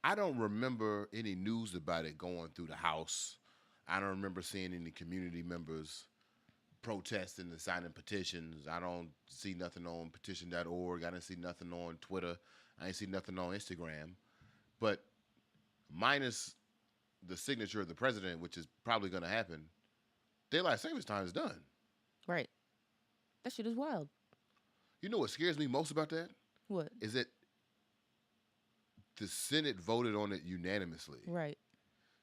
I don't remember any news about it going through the House. I don't remember seeing any community members protesting and signing petitions. I don't see nothing on petition.org. I didn't see nothing on Twitter. I didn't see nothing on Instagram. But minus the signature of the president, which is probably going to happen, daylight savings time is done. Right. That shit is wild. You know what scares me most about that? What? Is that the Senate voted on it unanimously. Right.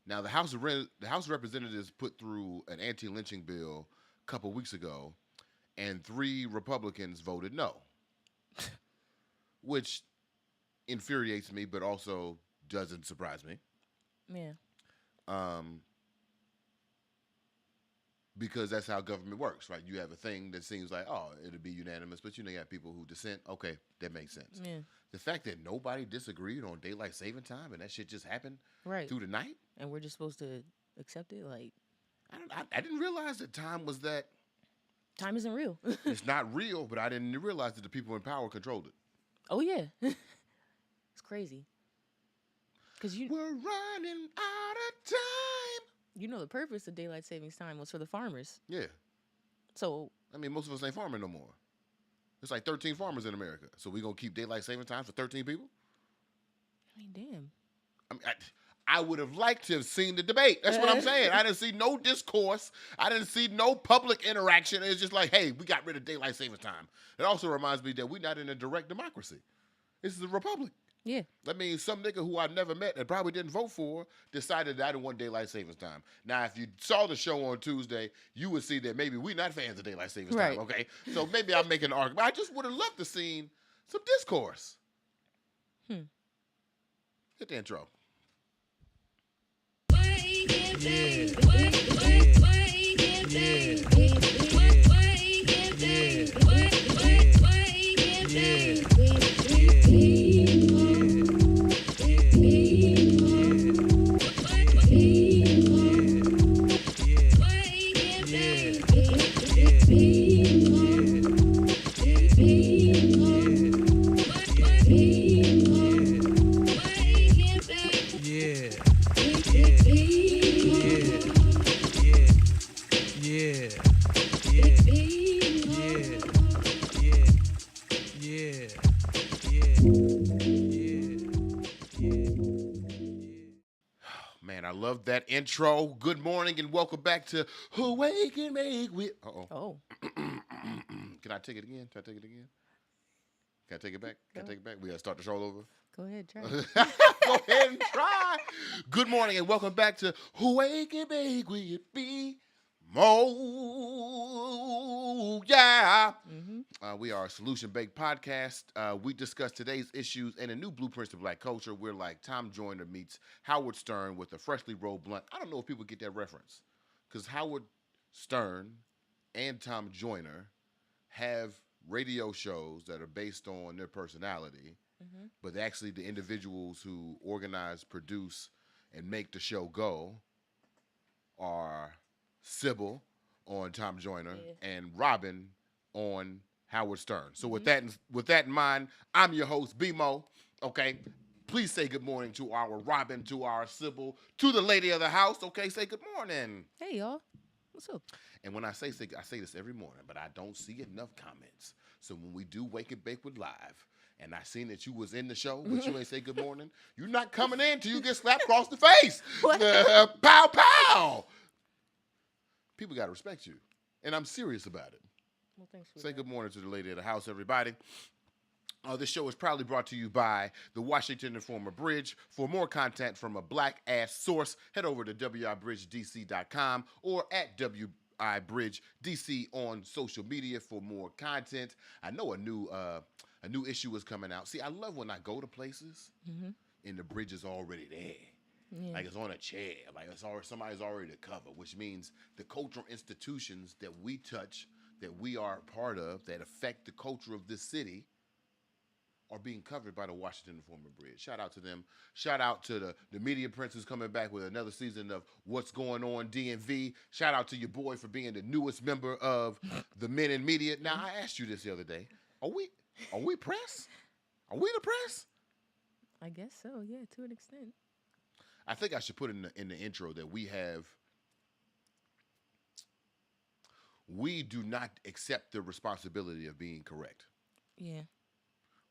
Now, the House of Representatives put through an anti-lynching bill a couple weeks ago, and 3 Republicans voted no, which infuriates me, but also doesn't surprise me. Yeah. Because that's how government works, right? You have a thing that seems like, oh, it'll be unanimous, but you have people who dissent. Okay, that makes sense. Yeah. The fact that nobody disagreed on daylight saving time and that shit just happened through the night, and we're just supposed to accept it, like I didn't realize that time was that. Time isn't real. It's not real, but I didn't realize that the people in power controlled it. Oh yeah, it's crazy. Cause we're running out of time. You know the purpose of daylight savings time was for the farmers. Yeah. So I mean, most of us ain't farming no more. There's like 13 farmers in America, so we gonna keep daylight saving time for 13 people? I mean, damn. I mean, I would have liked to have seen the debate. That's what I'm saying. I didn't see no discourse. I didn't see no public interaction. It's just like, hey, we got rid of daylight savings time. It also reminds me that we're not in a direct democracy. This is a republic. Yeah. That means some nigga who I never met and probably didn't vote for decided that I didn't want daylight savings time. Now, if you saw the show on Tuesday, you would see that maybe we're not fans of daylight savings time, okay? So maybe I'm making an argument. I just would have loved to seen some discourse. Hit the intro. Love that intro. Good morning and welcome back to Who Wake and Make We. Oh. Can I take it again? Can I take it again? Can I take it back? Can I take it back? We gotta start the show over. Go ahead, try. Go ahead and try. Good morning and welcome back to Who Wake and Make We BeMo. Yeah. We are a solution-based podcast. We discuss today's issues and a new blueprints to black culture. We're like Tom Joyner meets Howard Stern with a freshly rolled blunt. I don't know if people get that reference because Howard Stern and Tom Joyner have radio shows that are based on their personality, but actually the individuals who organize, produce, and make the show go are Sybil on Tom Joyner and Robin on Howard Stern. So with that in mind, I'm your host, BeMo. Okay, please say good morning to our Robin, to our Sybil, to the lady of the house. Okay, say good morning. Hey y'all, what's up? And when I say this every morning, but I don't see enough comments. So when we do Wake and Bake with Live, and I seen that you was in the show, but you ain't say good morning, you're not coming in till you get slapped across the face. Pow, pow. People got to respect you. And I'm serious about it. Well, thanks for Say that. good morning to the lady of the house, everybody. This show is proudly brought to you by the Washington Informer Bridge. For more content from a black-ass source, head over to wibridgedc.com or at wibridgedc on social media for more content. I know a new issue is coming out. See, I love when I go to places and the bridge is already there. Yeah. Like it's on a chair, like it's already, somebody's already to cover, which means the cultural institutions that we touch, that we are a part of, that affect the culture of this city, are being covered by the Washington Informer Bridge. Shout out to them. Shout out to the Media Prince who's coming back with another season of What's Going On DMV. Shout out to your boy for being the newest member of the Men in Media. Now, I asked you this the other day. Are we press? Are we the press? I guess so. Yeah, to an extent. I think I should put in the intro that we do not accept the responsibility of being correct. Yeah.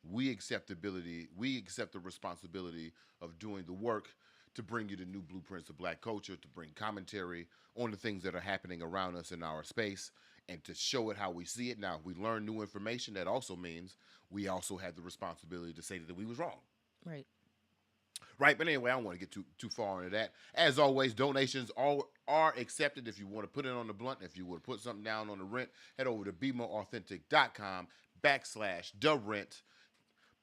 We accept the responsibility of doing the work to bring you the new blueprints of black culture, to bring commentary on the things that are happening around us in our space, and to show it how we see it. Now, if we learn new information, that also means we also have the responsibility to say that we was wrong. Right. Right, but anyway, I don't want to get too far into that. As always, donations are accepted. If you want to put it on the blunt, if you want to put something down on the rent, head over to BeMoAuthentic.com/the rent.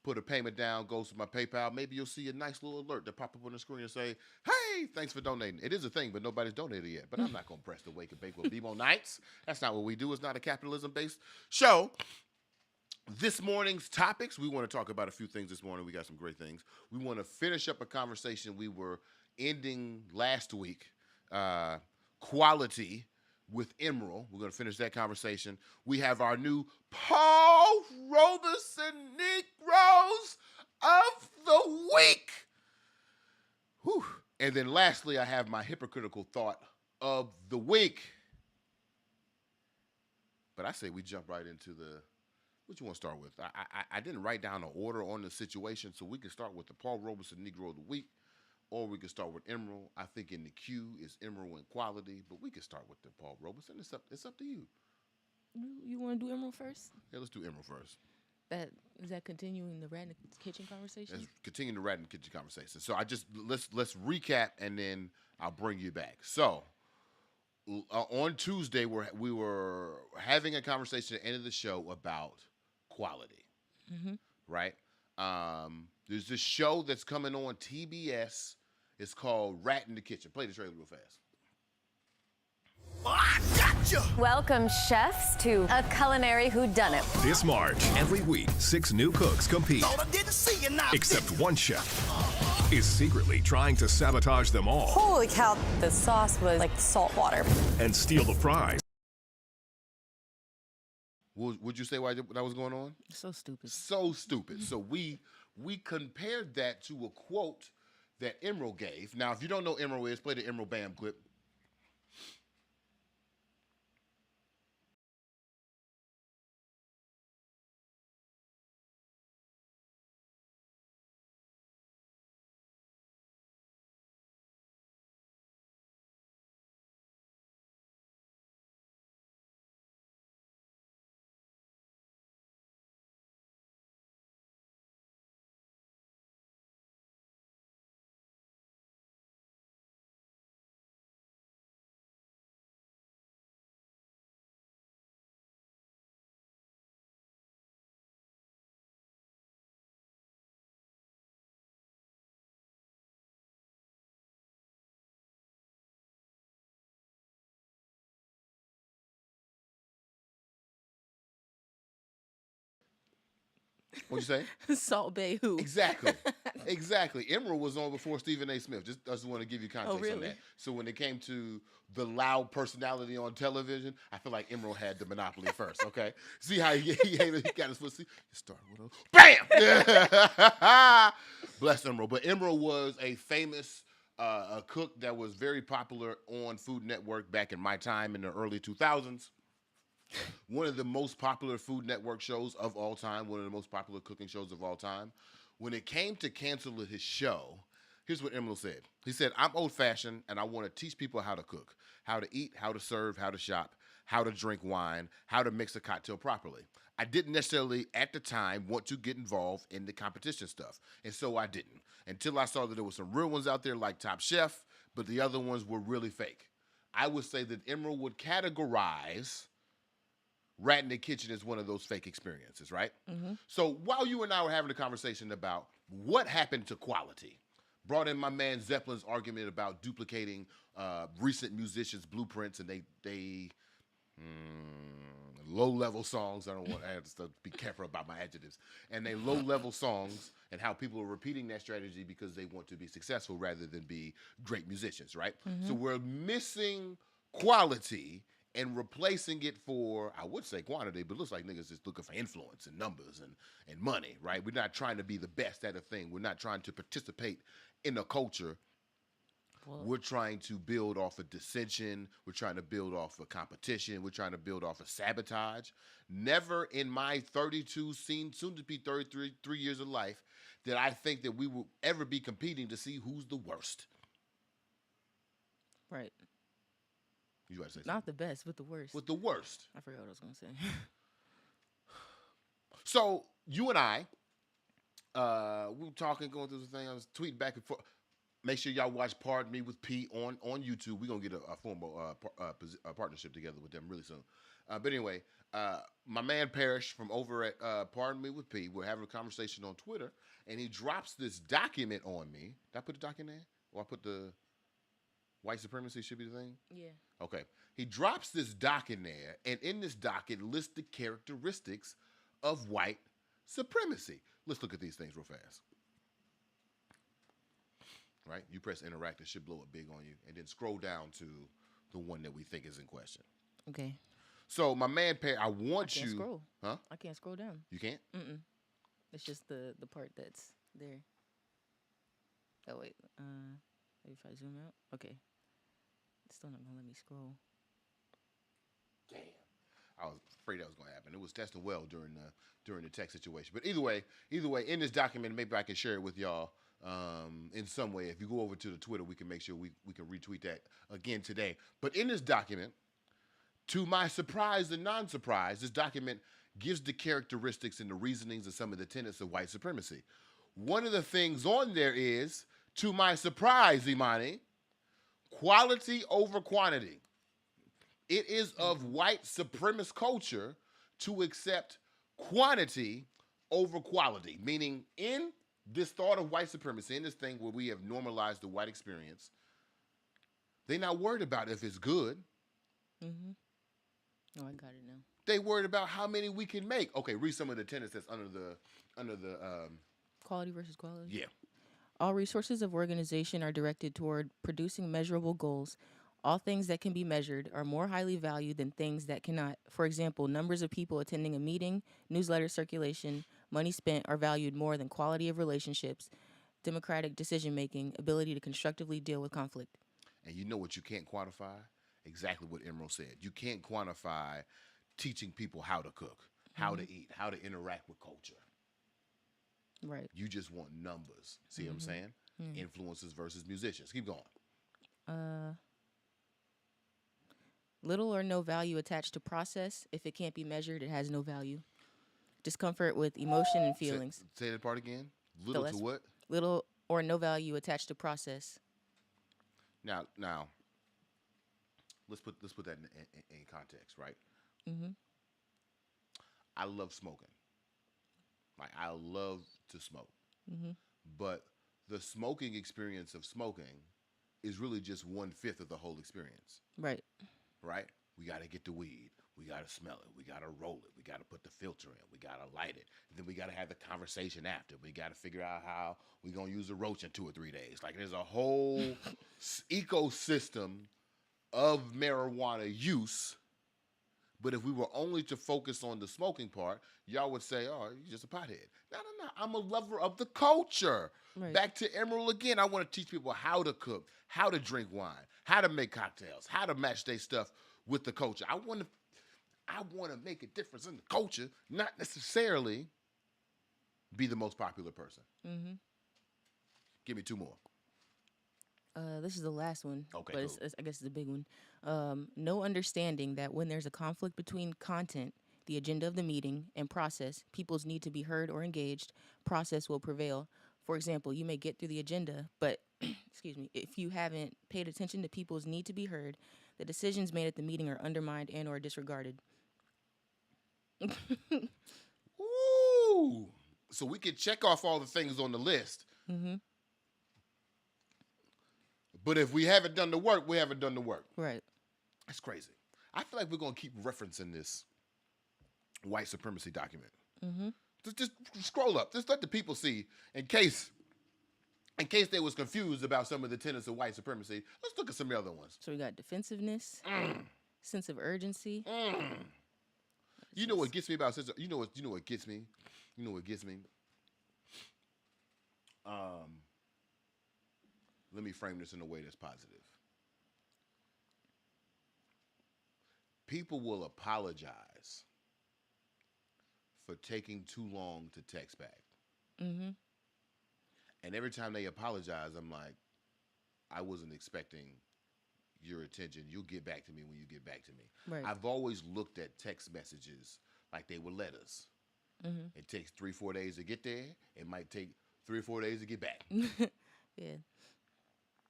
Put a payment down, goes to my PayPal. Maybe you'll see a nice little alert that pop up on the screen and say, "Hey, thanks for donating." It is a thing, but nobody's donated yet. But I'm not gonna press the wake and bake with BeMo nights. That's not what we do. It's not a capitalism-based show. This morning's topics, we want to talk about a few things this morning. We got some great things. We want to finish up a conversation we were ending last week, quality with Emerald. We're going to finish that conversation. We have our new Paul Robeson Negroes of the Week. Whew. And then lastly, I have my hypocritical thought of the week. But I say we jump right into what you want to start with? I didn't write down an order on the situation, so we can start with the Paul Robeson Negro of the Week, or we can start with Emerald. I think in the queue is Emerald and Quality, but we can start with the Paul Robeson. It's up to you. You want to do Emerald first? Yeah, let's do Emerald first. Is that continuing the Rat in the Kitchen conversation? Let's continue the Rat in the Kitchen conversation. So let's recap, and then I'll bring you back. So on Tuesday, we were having a conversation at the end of the show about quality, right? There's this show that's coming on TBS. It's called Rat in the Kitchen. Play the trailer real fast. Oh, I gotcha! Welcome, chefs, to a culinary whodunit. This March, every week, 6 new cooks compete. Thought I didn't see you now. Except one chef is secretly trying to sabotage them all Holy cow, the sauce was like salt water. and steal the prize. Would you say why that was going on? So stupid. So stupid. So we compared that to a quote that Emerald gave. Now, if you don't know who Emerald is, play the Emerald Bam clip. What'd you say? Salt Bay who? Exactly. Emerald was on before Stephen A. Smith. Just want to give you context on really? that. So when it came to the loud personality on television, I feel like Emerald had the monopoly first. Okay, see how he got his foot. See, you start with a bam. Bless Emerald. But Emerald was a famous a cook that was very popular on Food Network back in my time in the early 2000s. One of the most popular Food Network shows of all time, one of the most popular cooking shows of all time. When it came to canceling his show, here's what Emerald said. He said, "I'm old-fashioned, and I want to teach people how to cook, how to eat, how to serve, how to shop, how to drink wine, how to mix a cocktail properly. I didn't necessarily, at the time, want to get involved in the competition stuff, and so I didn't, until I saw that there were some real ones out there like Top Chef, but the other ones were really fake. I would say that Emerald would categorize Rat in the Kitchen is one of those fake experiences, right? Mm-hmm. So while you and I were having a conversation about what happened to quality, brought in my man Zeppelin's argument about duplicating recent musicians' blueprints, and they low-level songs. I have to be careful about my adjectives. And they low-level songs and how people are repeating that strategy because they want to be successful rather than be great musicians, right? Mm-hmm. So we're missing quality and replacing it for, I would say quantity, but it looks like niggas just looking for influence and numbers and money, right? We're not trying to be the best at a thing. We're not trying to participate in a culture. We're trying to build off of dissension. We're trying to build off of competition. We're trying to build off of sabotage. Never in my 32, soon to be 33 years of life, did I think that we will ever be competing to see who's the worst. Right. You want to say Not the best, but the worst. with the worst. I forgot what I was going to say. So you and I, we were talking, going through the thing. I was tweeting back and forth. Make sure y'all watch Pardon Me with P on YouTube. We're going to get a formal partnership together with them really soon. But anyway, my man Parrish from over at Pardon Me with P, we're having a conversation on Twitter, and he drops this document on me. Did I put the document in? Or I put the white supremacy should be the thing? Yeah. Okay. He drops this doc in there, and in this doc, it lists the characteristics of white supremacy. Let's look at these things real fast. Right? You press interact, it should blow up big on you, and then scroll down to the one that we think is in question. Okay. So, my man, I want I can't you. scroll. Huh? I can't scroll down. You can't? Mm-mm. It's just the part that's there. Oh, wait. Maybe if I zoom out. Okay. It's still not going to let me scroll. Damn. I was afraid that was going to happen. It was testing well during the tech situation. But either way, in this document, maybe I can share it with y'all in some way. If you go over to the Twitter, we can make sure we can retweet that again today. But in this document, to my surprise and non-surprise, this document gives the characteristics and the reasonings of some of the tenets of white supremacy. One of the things on there is, to my surprise, Imani, quality over quantity. It is of white supremacist culture to accept quantity over quality, meaning in this thought of white supremacy, in this thing where we have normalized the white experience, they're not worried about if it's good. Mm-hmm. Oh, I got it now. They worried about how many we can make. Okay, read some of the tenets that's under the Quality versus quality? yeah. All resources of organization are directed toward producing measurable goals. All things that can be measured are more highly valued than things that cannot. For example, numbers of people attending a meeting, newsletter circulation, money spent are valued more than quality of relationships, democratic decision-making, ability to constructively deal with conflict. And you know what you can't quantify? Exactly what Emerald said. You can't quantify teaching people how to cook, how to eat, how to interact with culture. Right. You just want numbers. See what I'm saying? Influencers versus musicians. Keep going. Little or no value attached to process. If it can't be measured, it has no value. Discomfort with emotion and feelings. Say that part again. Little to what? Little or no value attached to process. Now, let's put that in context, right? Mm-hmm. I love smoking. Like, I love to smoke. Mm-hmm. But the smoking experience of smoking is really just 1/5 of the whole experience. Right. Right? We got to get the weed. We got to smell it. We got to roll it. We got to put the filter in. We got to light it. And then we got to have the conversation after. We got to figure out how we're going to use a roach in 2 or 3 days. Like, there's a whole ecosystem of marijuana use. But if we were only to focus on the smoking part, y'all would say, oh, you're just a pothead. No. I'm a lover of the culture. Right. Back to Emerald again. I want to teach people how to cook, how to drink wine, how to make cocktails, how to match their stuff with the culture. I want to make a difference in the culture, not necessarily be the most popular person. Mm-hmm. Give me 2 more. This is the last one. Okay, but cool. I guess it's a big one. No understanding that when there's a conflict between content, the agenda of the meeting, and process, people's need to be heard or engaged, process will prevail. For example, you may get through the agenda, but excuse me, if you haven't paid attention to people's need to be heard, the decisions made at the meeting are undermined and or disregarded. Ooh. So we can check off all the things on the list. Mm-hmm. But if we haven't done the work, we haven't done the work. Right. That's crazy. I feel like we're going to keep referencing this white supremacy document. Mm-hmm. Just scroll up. Just let the people see, in case they was confused about some of the tenets of white supremacy. Let's look at some of the other ones. So we got defensiveness, Sense of urgency. You know what gets me about sense of, you know what gets me? You know what gets me? Let me frame this in a way that's positive. People will apologize for taking too long to text back. Mm-hmm. And every time they apologize, I'm like, I wasn't expecting your attention. You'll get back to me when you get back to me. Right. I've always looked at text messages like they were letters. Mm-hmm. It takes 3-4 days to get there. It might take 3 or 4 days to get back. Yeah.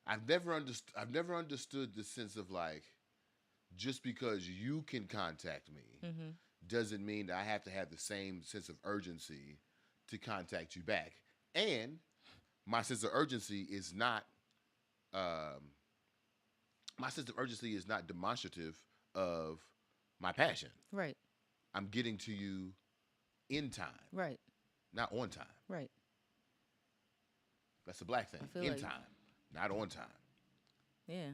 I've never understood the sense of like, just because you can contact me Mm-hmm. doesn't mean that I have to have the same sense of urgency to contact you back. And my sense of urgency is not demonstrative of my passion. Right. I'm getting to you in time, Right. not on time. Right. That's the black thing. I feel In like- time, not on time. Yeah.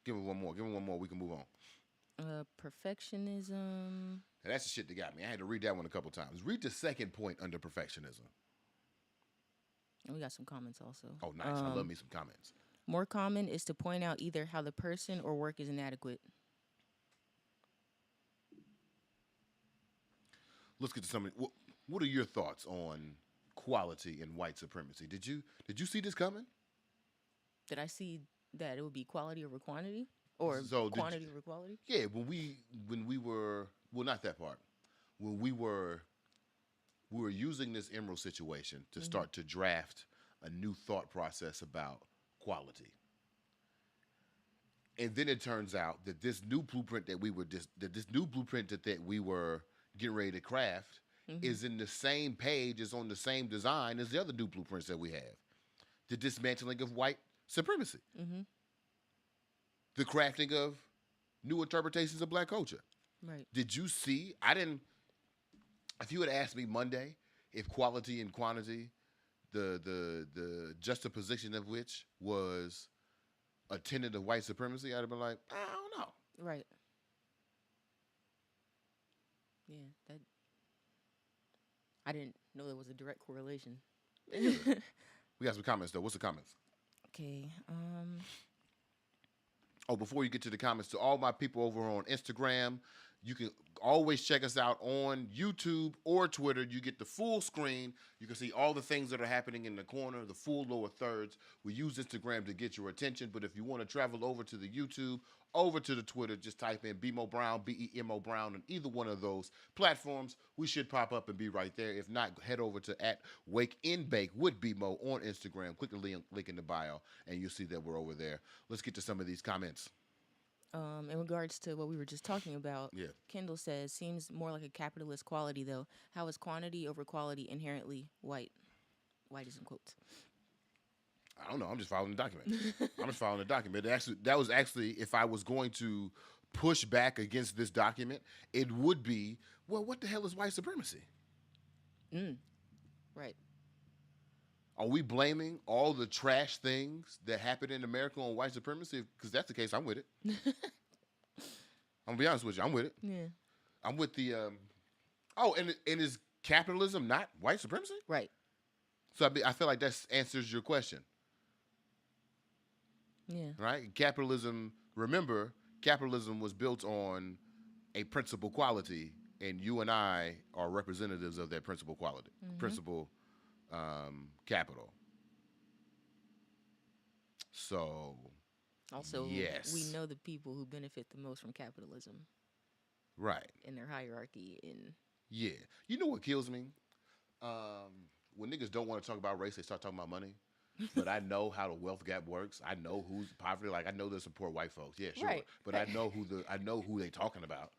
Give me one more. We can move on. Perfectionism. And that's the shit that got me. I had to read that one a couple times. Read the second point under perfectionism. And we got some comments also. Oh, nice. I love me some comments. More common is to point out either how the person or work is inadequate. Let's get to something. What are your thoughts on quality and white supremacy? Did you see this coming? Did I see that it would be quality over quantity? Or So did quantity over quality? Yeah, when we were, well, not that part. When we were using this Emerald situation to start to draft a new thought process about quality. And then it turns out that this new blueprint that we were that we were getting ready to craft is in the same page, is on the same design as the other new blueprints that we have. The dismantling of white supremacy. Mm-hmm. The crafting of new interpretations of black culture. Right. Did you see? If you had asked me Monday if quality and quantity, the juxtaposition of which was a tenet of white supremacy, I'd have been like, I don't know. Right. Yeah, that. I didn't know there was a direct correlation. We got some comments though. What's the comments? Okay. Oh, before you get to the comments, to all my people over on Instagram, you can always check us out on YouTube or Twitter. You get the full screen. You can see all the things that are happening in the corner, the full lower thirds. We use Instagram to get your attention, but if you want to travel over to the YouTube, over to the Twitter, just type in BeMo Brown, BEMO Brown, on either one of those platforms. We should pop up and be right there. If not, head over to @WakeInBake with BeMo on Instagram. Click the link in the bio, and you'll see that we're over there. Let's get to some of these comments. In regards to what we were just talking about, Yeah. Kendall says, seems more like a capitalist quality, though. How is quantity over quality inherently white? White is in quotes. I don't know. I'm just following the document. That was actually, if I was going to push back against this document, it would be, well, what the hell is white supremacy? Right. Are we blaming all the trash things that happen in America on white supremacy? Because that's the case, I'm with it. I'm going to be honest with you. I'm with it. Yeah. I'm with the, and is capitalism not white supremacy? Right. So I feel like that answers your question. Yeah. Right? Capitalism, remember, capitalism was built on a principal quality, and you and I are representatives of that principal quality, principal capital. So, Also, yes. we know the people who benefit the most from capitalism Right. in their hierarchy. Yeah. You know what kills me? When niggas don't want to talk about race, they start talking about money. But I know how the wealth gap works. I know who's poverty. Like, I know there's some poor white folks. Yeah, sure. Right. But I know who they talking about.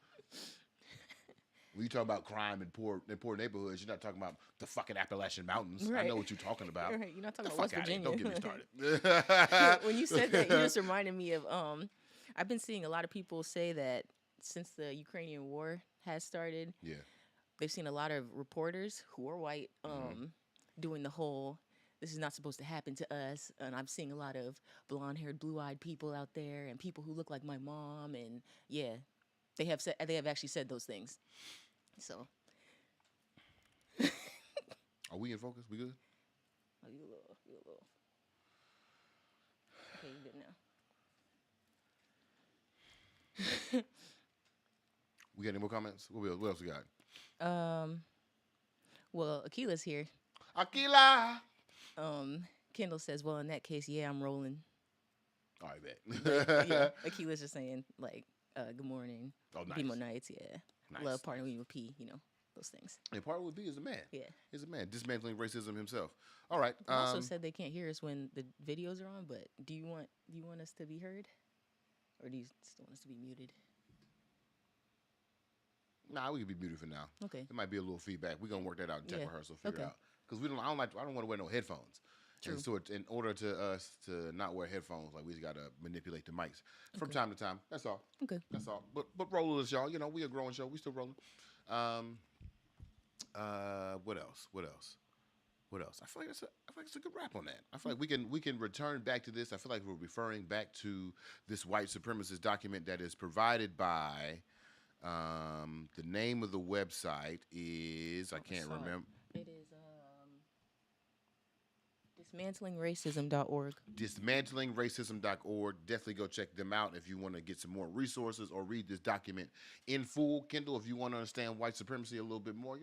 When you talk about crime in poor neighborhoods, you're not talking about the fucking Appalachian Mountains. Right. I know what you're talking about. Right. You're not talking The about fuck West outta here. Virginia. Don't get me started. When you said that, you just reminded me of I've been seeing a lot of people say that since the Ukrainian war has started, Yeah. they've seen a lot of reporters who are white doing the whole this is not supposed to happen to us. And I'm seeing a lot of blonde-haired, blue-eyed people out there, and people who look like my mom. And yeah, they have actually said those things. So, are we in focus? We good? oh, you a little. Okay, you good now. We got any more comments? What else we got? Well, Akila's here. Akila! Kendall says, well, in that case, yeah, I'm rolling. All right, bet. But, yeah, Akila's just saying, like, good morning. Oh, nice. BeMo nights, yeah. Nice. Love partnering with P, those things. And part with B is a man. Yeah. He's a man. Dismantling racism himself. All right. They also said they can't hear us when the videos are on, but do you want us to be heard? Or do you still want us to be muted? Nah, we can be muted for now. Okay. There might be a little feedback. We're gonna work that out in tech Yeah. rehearsal, figure it Okay. out. Because I don't want to wear no headphones. True. And so in order to us to not wear headphones, like we just gotta manipulate the mics from time to time. That's all. Okay. That's all. But roll with us, y'all. We a growing show. We still rolling. What else? I feel like it's a good wrap on that. I feel like we can return back to this. I feel like we're referring back to this white supremacist document that is provided by the name of the website is I can't remember. It is dismantlingracism.org. Dismantlingracism.org. Definitely go check them out if you want to get some more resources or read this document in full. Kendall, if you want to understand white supremacy a little bit more,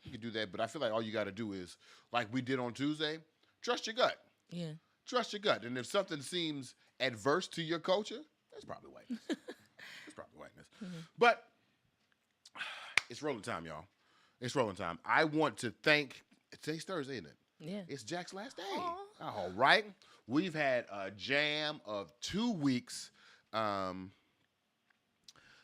we can do that. But I feel like all you got to do is, like we did on Tuesday, trust your gut. Yeah. Trust your gut. And if something seems adverse to your culture, that's probably whiteness. It's probably whiteness. Mm-hmm. But it's rolling time, y'all. It's rolling time. I want to thank, today's Thursday, isn't it? Yeah. It's Jack's last day. Aww. All right. We've had a jam of 2 weeks. And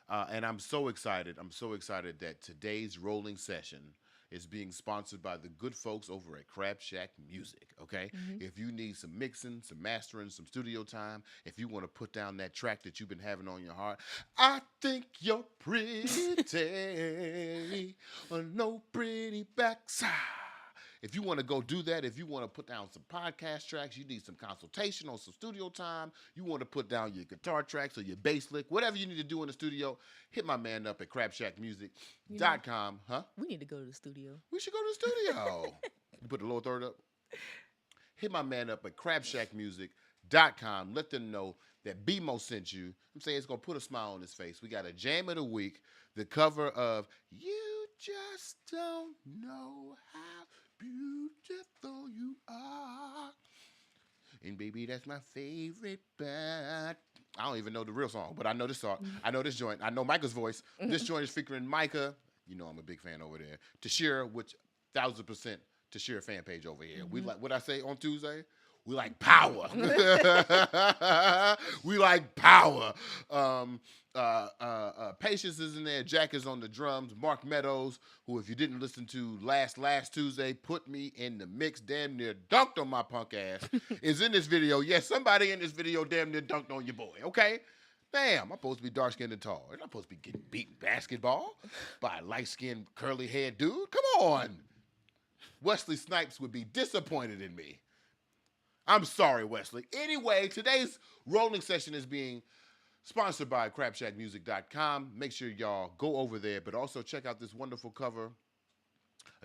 I'm so excited. I'm so excited that today's rolling session is being sponsored by the good folks over at Crab Shack Music, okay? Mm-hmm. If you need some mixing, some mastering, some studio time, if you want to put down that track that you've been having on your heart, I think you're pretty, no pretty backside. If you want to go do that, if you want to put down some podcast tracks, you need some consultation on some studio time, you want to put down your guitar tracks or your bass lick, whatever you need to do in the studio, hit my man up at crabshackmusic.com. Huh? We need to go to the studio. We should go to the studio. You put the lower third up. Hit my man up at crabshackmusic.com. Let them know that BeMo sent you. I'm saying it's going to put a smile on his face. We got a jam of the week, the cover of You Just Don't Know How Beautiful You Are. And baby, that's my favorite part. I don't even know the real song, but I know this song. I know this joint. I know Micah's voice. This joint is featuring Micah. You know I'm a big fan over there. Tashira, which 1000% Tashira fan page over here. We like what I say on Tuesday. We like power. We like power. Patience is in there. Jack is on the drums. Mark Meadows, who, if you didn't listen to last Tuesday, put me in the mix, damn near dunked on my punk ass, is in this video. Yes, somebody in this video damn near dunked on your boy, okay? Damn, I'm supposed to be dark-skinned and tall. I'm not supposed to be getting beaten basketball by a light-skinned, curly-haired dude. Come on. Wesley Snipes would be disappointed in me. I'm sorry, Wesley. Anyway, today's rolling session is being sponsored by crabshackmusic.com. Make sure y'all go over there, but also check out this wonderful cover,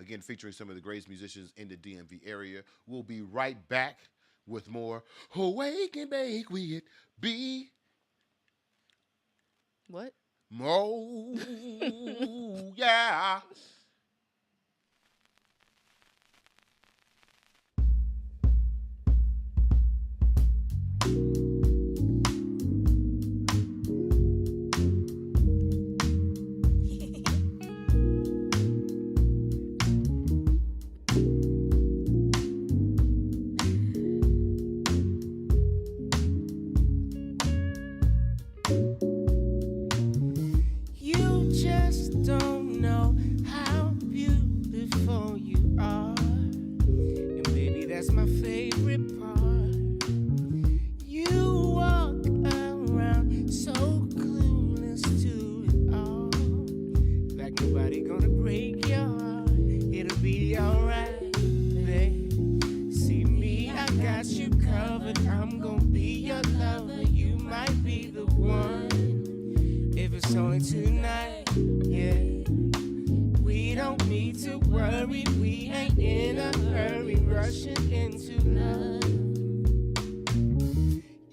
again, featuring some of the greatest musicians in the DMV area. We'll be right back with more Awake and Bake with B. What? Mo. Yeah. You just don't know how beautiful you are. And baby, that's my favorite part. You walk around so clueless to it all. Like nobody gonna break your heart. It'll be alright, babe. See me got you covered. I'm gonna be your lover. You might be the one. If it's only tonight, yeah. We don't need to worry. We ain't in a hurry, rushing into love.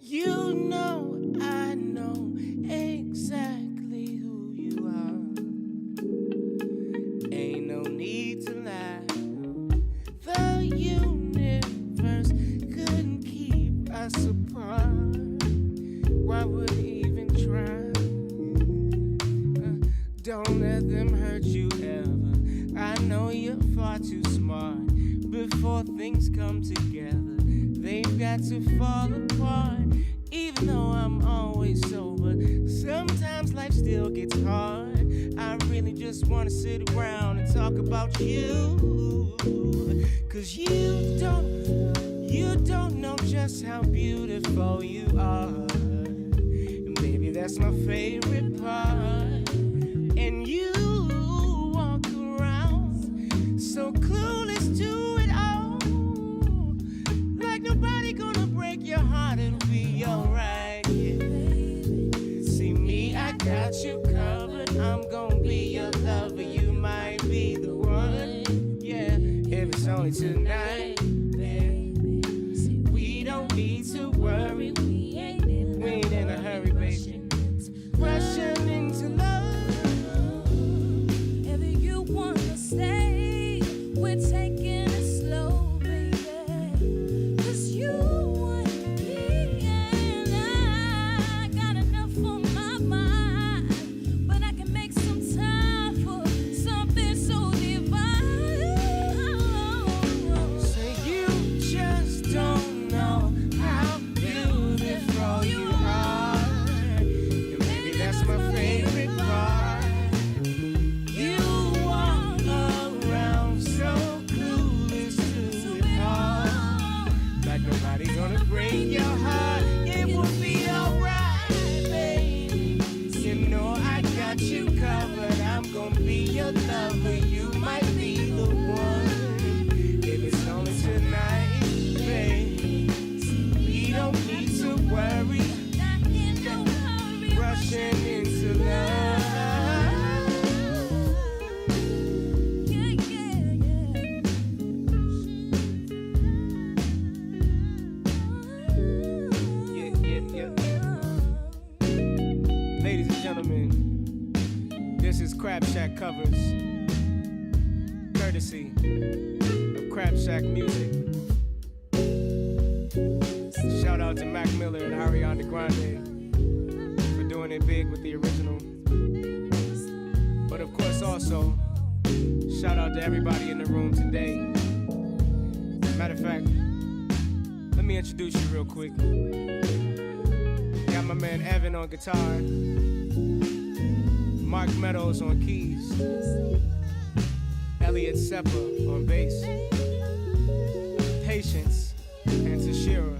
You know, I know exactly who you are. Ain't no need to lie. The universe couldn't keep us apart. Why would we even try? Don't let them hurt you ever. I know you're far too smart. Before things come together, they've got to fall apart. Even though I'm always sober, sometimes life still gets hard. I really just wanna sit around and talk about you. Cause you don't know just how beautiful you are. And maybe that's my favorite part. And you walk around so clueless to it all. Like nobody gonna break your heart, it'll be alright, yeah. See me, I got you covered. I'm gonna be your lover. You might be the one, yeah. If it's only tonight, baby. We don't need to worry. We ain't in a hurry, baby. Rushing into love. If you wanna stay, we're taking it slow, baby. 'Cause you and me and I got enough on my mind. But I can make some time for something so divine. Say you just don't know how beautiful you are. And maybe that's my favorite part. You walk around so clueless to it all. Like nobody gonna break your heart. It will be alright, baby. You know I got you covered. I'm gonna be your lover. You might be the one. If it's only tonight, baby. We don't need to worry. Rushing into love. Ladies and gentlemen, this is Crab Shack Covers, courtesy of Crab Shack Music. Shout out to Mac Miller and Ariana Grande for doing it big with the original. But of course also, shout out to everybody in the room today. Matter of fact, let me introduce you real quick. Got my man Evan on guitar, Mark Meadows on keys, Elliot Seppa on bass, Patience and Tashira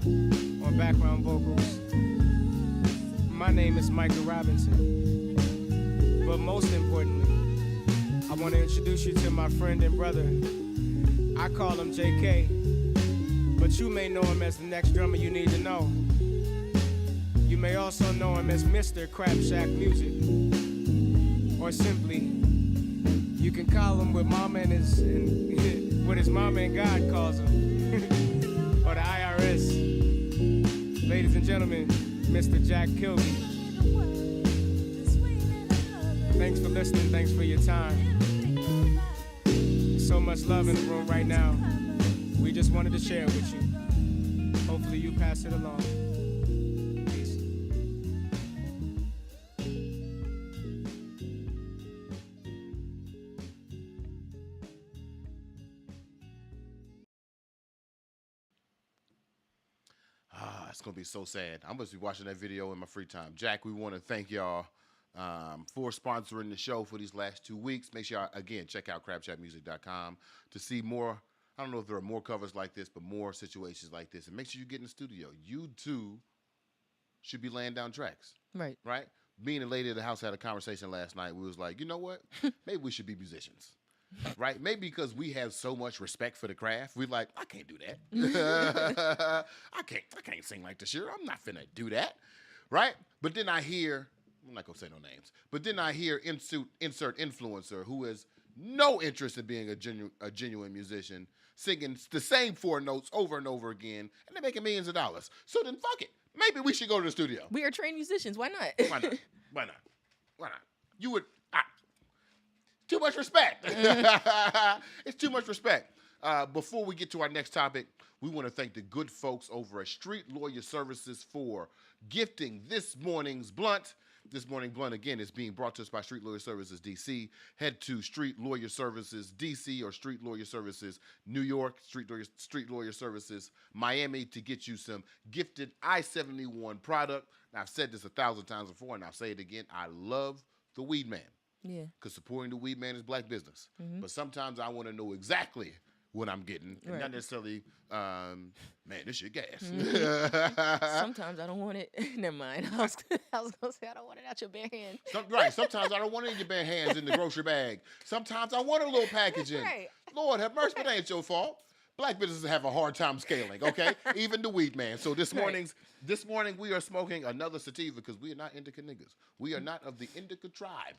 on background vocals. My name is Michael Robinson. But most importantly, I want to introduce you to my friend and brother. I call him JK, but you may know him as the next drummer you need to know. You may also know him as Mr. Crab Shack Music, or simply, you can call him what what his mama and God calls him, or the IRS. Ladies and gentlemen, Mr. Jack Kilby. Thanks for listening. Thanks for your time. So much love in the room right now. We just wanted to share it with you. Hopefully you pass it along. Peace. It's gonna be so sad. I'm gonna be watching that video in my free time. Jack, we want to thank y'all for sponsoring the show for these last 2 weeks. Make sure y'all, again, check out crabchatmusic.com to see more. I don't know if there are more covers like this, but more situations like this. And make sure you get in the studio. You too should be laying down tracks. Right. Right? Me and the lady at the house had a conversation last night. We was like, you know what? Maybe we should be musicians. Right? Maybe because we have so much respect for the craft, we're like, I can't do that. can't sing like this year. I'm not finna do that, right? But then I hear, I'm not gonna say no names, but then I hear insert influencer who has no interest in being a genuine musician, singing the same 4 notes over and over again, and they're making millions of dollars. So then fuck it. Maybe we should go to the studio. We are trained musicians. Why not? Why not? Why not? Why not? You would. Too much respect. It's too much respect. Before we get to our next topic, we want to thank the good folks over at Street Lawyer Services for gifting this morning's blunt. This morning blunt, again, is being brought to us by Street Lawyer Services DC. Head to Street Lawyer Services DC or Street Lawyer Services New York, Street Lawyer Services Miami to get you some gifted I-71 product. Now, I've said this 1,000 times before, and I'll say it again. I love the Weed Man. Yeah. Because supporting the Weed Man is black business. But sometimes I want to know exactly what I'm getting, and not necessarily, man, this shit gas. Sometimes I don't want it. Never mind. I was gonna say I don't want it out your bare hand. Right. Sometimes I don't want it in your bare hands in the grocery bag. Sometimes I want a little packaging. Right. Lord have mercy, but it ain't your fault. Black businesses have a hard time scaling. Okay, even the Weed Man. So this morning we are smoking another sativa because we are not indica niggas. We are not of the indica tribe.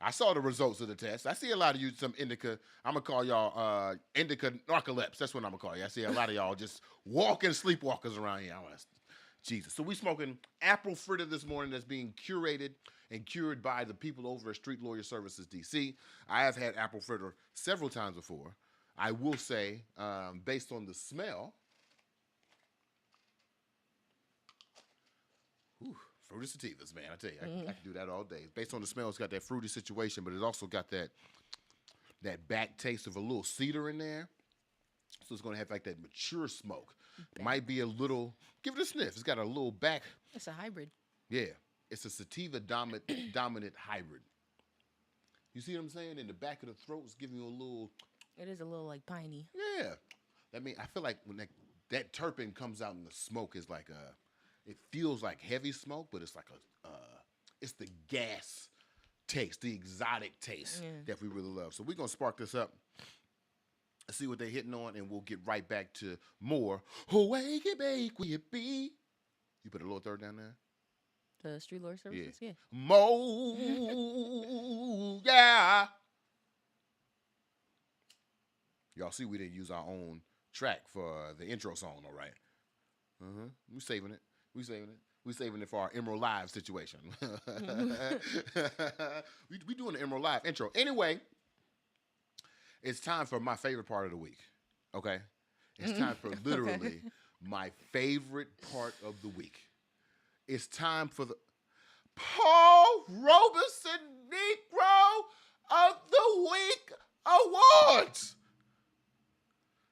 I saw the results of the test. I see a lot of you, some indica. I'm going to call y'all indica narcolepsy. That's what I'm going to call you. I see a lot of y'all just walking sleepwalkers around here. Jesus. So we smoking apple fritter this morning that's being curated and cured by the people over at Street Lawyer Services DC. I have had apple fritter several times before. I will say, based on the smell, fruity sativas, man. I tell you, I can do that all day. Based on the smell, it's got that fruity situation, but it's also got that back taste of a little cedar in there. So it's going to have like that mature smoke. Might be a little, give it a sniff. It's got a little back. It's a hybrid. Yeah. It's a sativa dominant hybrid. You see what I'm saying? In the back of the throat, it's giving you a little. It is a little like piney. Yeah. I feel like when that terpene comes out in the smoke is like it feels like heavy smoke, but it's like it's the gas taste, the exotic taste that we really love. So we're going to spark this up and see what they're hitting on, and we'll get right back to more. Wake it, bake, we it be. You put a little third down there? The Street Lawyer Services? Yeah. Mo, yeah. Y'all see we didn't use our own track for the intro song, all right? We're saving it. We're saving it for our Emerald Live situation. we doing the Emerald Live intro. Anyway, it's time for my favorite part of the week, okay? It's time for literally my favorite part of the week. It's time for the Paul Robeson Negro of the Week Awards.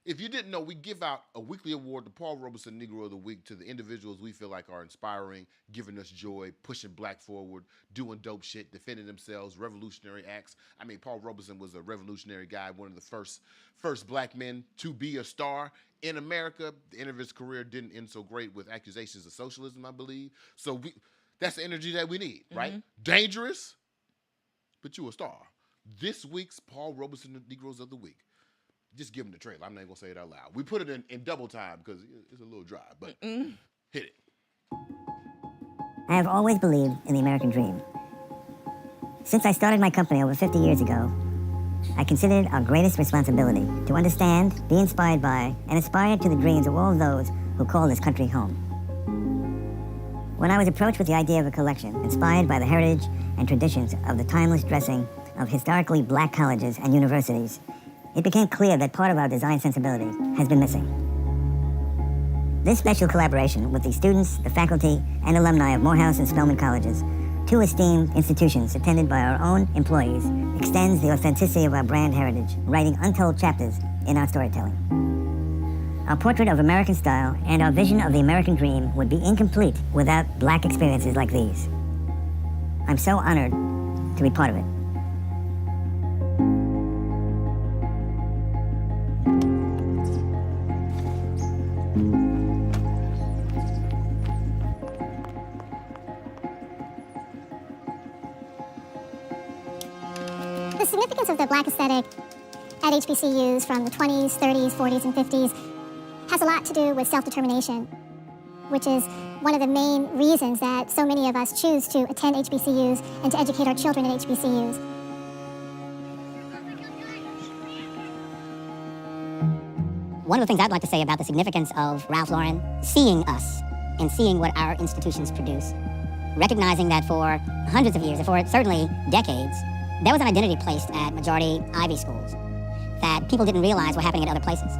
If you didn't know, we give out a weekly award, the Paul Robeson Negro of the Week, to the individuals we feel like are inspiring, giving us joy, pushing black forward, doing dope shit, defending themselves, revolutionary acts. I mean, Paul Robeson was a revolutionary guy, one of the first black men to be a star in America. The end of his career didn't end so great with accusations of socialism, I believe. So that's the energy that we need, right? Dangerous, but you a star. This week's Paul Robeson Negroes of the Week. Just give him the trailer. I'm not going to say it out loud. We put it in double time because it's a little dry, but hit it. I have always believed in the American dream. Since I started my company over 50 years ago, I consider it our greatest responsibility to understand, be inspired by, and aspire to the dreams of all those who call this country home. When I was approached with the idea of a collection inspired by the heritage and traditions of the timeless dressing of historically black colleges and universities, it became clear that part of our design sensibility has been missing. This special collaboration with the students, the faculty, and alumni of Morehouse and Spelman colleges, two esteemed institutions attended by our own employees, extends the authenticity of our brand heritage, writing untold chapters in our storytelling. Our portrait of American style and our vision of the American dream would be incomplete without black experiences like these. I'm so honored to be part of it. The significance of the black aesthetic at HBCUs from the 20s, 30s, 40s, and 50s has a lot to do with self-determination. which is one of the main reasons that so many of us choose to attend HBCUs and to educate our children in HBCUs. One of the things I'd like to say about the significance of Ralph Lauren seeing us and seeing what our institutions produce, recognizing that for hundreds of years, for certainly decades, there was an identity placed at majority Ivy schools that people didn't realize were happening at other places.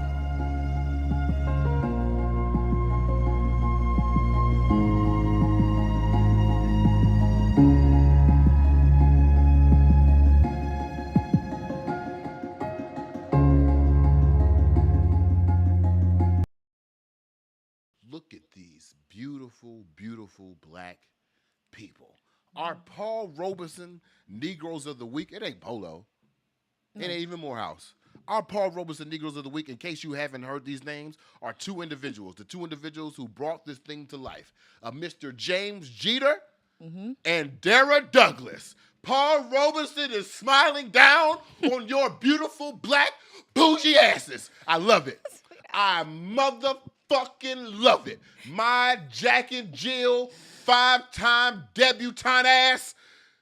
Look at these beautiful, beautiful black people. Our Paul Robeson Negroes of the Week. It ain't Polo. It ain't even Morehouse. Our Paul Robeson Negroes of the Week, in case you haven't heard these names, are two individuals. The two individuals who brought this thing to life. Mr. James Jeter and Dara Douglas. Paul Robeson is smiling down on your beautiful black bougie asses. I love it. I motherfucking love it. My Jack and Jill 5-time debutante ass.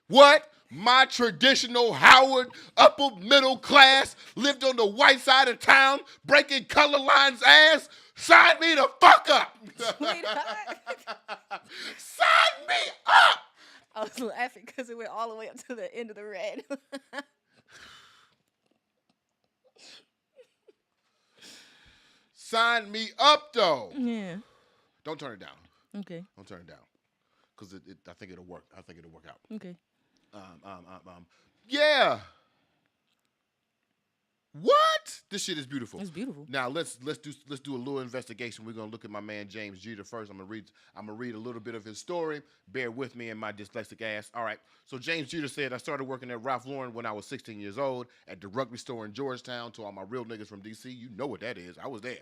What? My traditional Howard upper middle class lived on the white side of town breaking color lines ass. Sign me the fuck up. Sign me up. I was laughing because it went all the way up to the end of the red. Sign me up though. Yeah. Don't turn it down. Okay. Don't turn it down. Because I think it'll work. I think it'll work out. Okay. Yeah. What? This shit is beautiful. It's beautiful. Now let's do a little investigation. We're gonna look at my man James Jeter first. I'm gonna read a little bit of his story. Bear with me and my dyslexic ass. All right. So James Jeter said, I started working at Ralph Lauren when I was 16 years old at the rugby store in Georgetown. To all my real niggas from DC, you know what that is. I was there.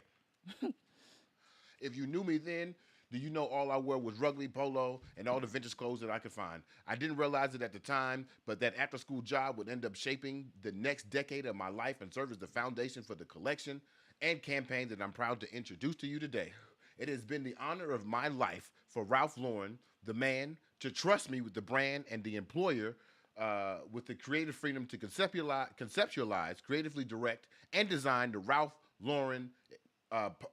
If you knew me then, do you know all I wore was rugby, polo, and all the vintage clothes that I could find? I didn't realize it at the time, but that after-school job would end up shaping the next decade of my life and serve as the foundation for the collection and campaign that I'm proud to introduce to you today. It has been the honor of my life for Ralph Lauren, the man, to trust me with the brand and the employer with the creative freedom to conceptualize, creatively direct, and design the Ralph Lauren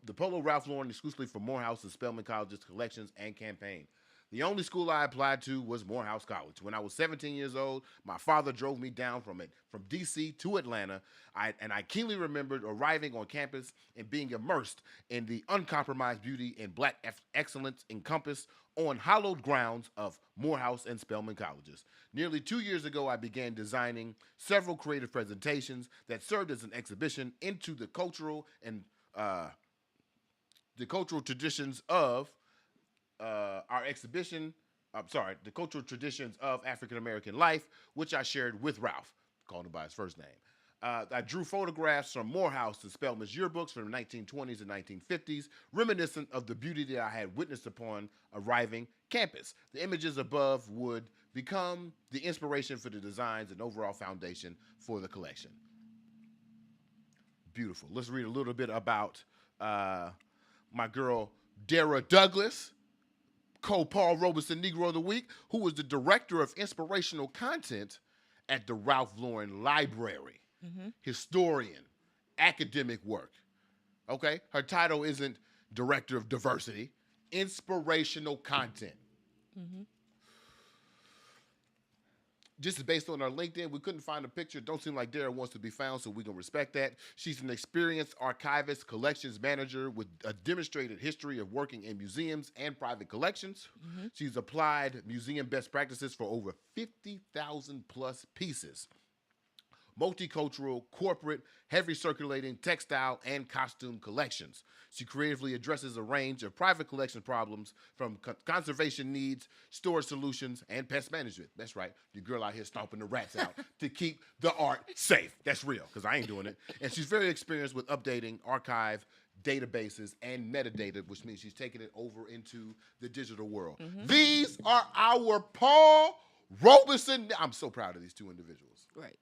the Polo Ralph Lauren exclusively for Morehouse and Spelman College's collections and campaign. The only school I applied to was Morehouse College. When I was 17 years old, my father drove me down from D.C. to Atlanta, and I keenly remembered arriving on campus and being immersed in the uncompromised beauty and black excellence encompassed on hallowed grounds of Morehouse and Spelman Colleges. Nearly 2 years ago, I began designing several creative presentations that served as an exhibition into the cultural traditions of the cultural traditions of African American life, which I shared with Ralph, called him by his first name. I drew photographs from Morehouse and Spelman's yearbooks from the 1920s and 1950s, reminiscent of the beauty that I had witnessed upon arriving campus. The images above would become the inspiration for the designs and overall foundation for the collection. Beautiful. Let's read a little bit about my girl Dara Douglas, co-Paul Robeson Negro of the Week, who was the director of inspirational content at the Ralph Lauren Library, historian, academic work. Okay? Her title isn't director of diversity, inspirational content. Just based on our LinkedIn, we couldn't find a picture. Don't seem like Dara wants to be found, so we can respect that. She's an experienced archivist, collections manager with a demonstrated history of working in museums and private collections. She's applied museum best practices for over 50,000 plus pieces. Multicultural, corporate, heavy circulating textile and costume collections. She creatively addresses a range of private collection problems from conservation needs, storage solutions, and pest management. That's right, your girl out here stomping the rats out to keep the art safe. That's real, because I ain't doing it. And she's very experienced with updating archive databases and metadata, which means she's taking it over into the digital world. These are our Paul Robeson. I'm so proud of these two individuals. Right.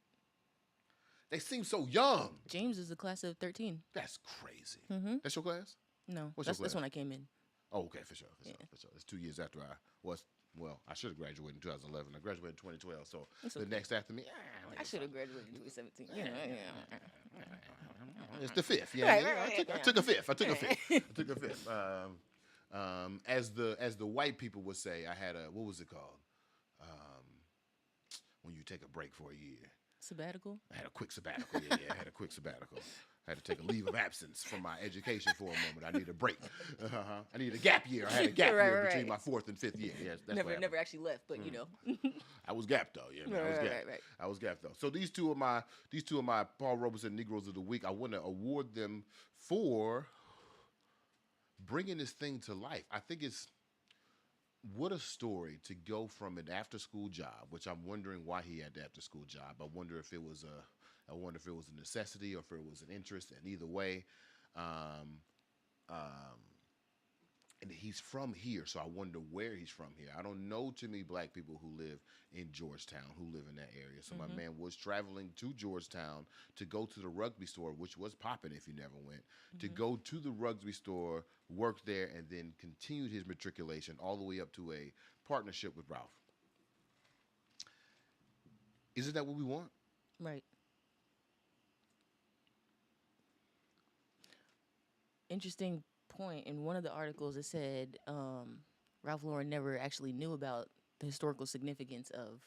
They seem so young. James is the class of 13. That's crazy. That's your class? No, What's that's your class? when I came in. Oh, okay, for sure. It's 2 years after I was. Well, I should have graduated in 2011. I graduated in 2012. So the next after me, I should have graduated in 2017. You know, it's the fifth. Yeah, Right, yeah, right, I took a fifth. I took a right. fifth. As the white people would say, I had a, what was it called? When you take a break for a year. Sabbatical? I had a quick sabbatical. Yeah, I had a quick sabbatical. I had to take a leave of absence from my education for a moment. I need a break. I need a gap year. I had a gap year between my fourth and fifth year. Yes, that's Never actually left, but you know. I was gapped though. Yeah, man, I was gapped. Right. I was gapped though. So these two of my Paul Robeson Negroes of the Week, I want to award them for bringing this thing to life. I think it's what a story to go from an after-school job, which I'm wondering why he had the after-school job. I wonder if it was a necessity or if it was an interest. And either way, and he's from here, so I wonder where he's from here. I don't know too many black people who live in Georgetown, who live in that area. So my man was traveling to Georgetown to go to the rugby store, which was popping if you never went, to go to the rugby store, work there, and then continued his matriculation all the way up to a partnership with Ralph. Isn't that what we want? Right. Interesting point. In one of the articles, it said Ralph Lauren never actually knew about the historical significance of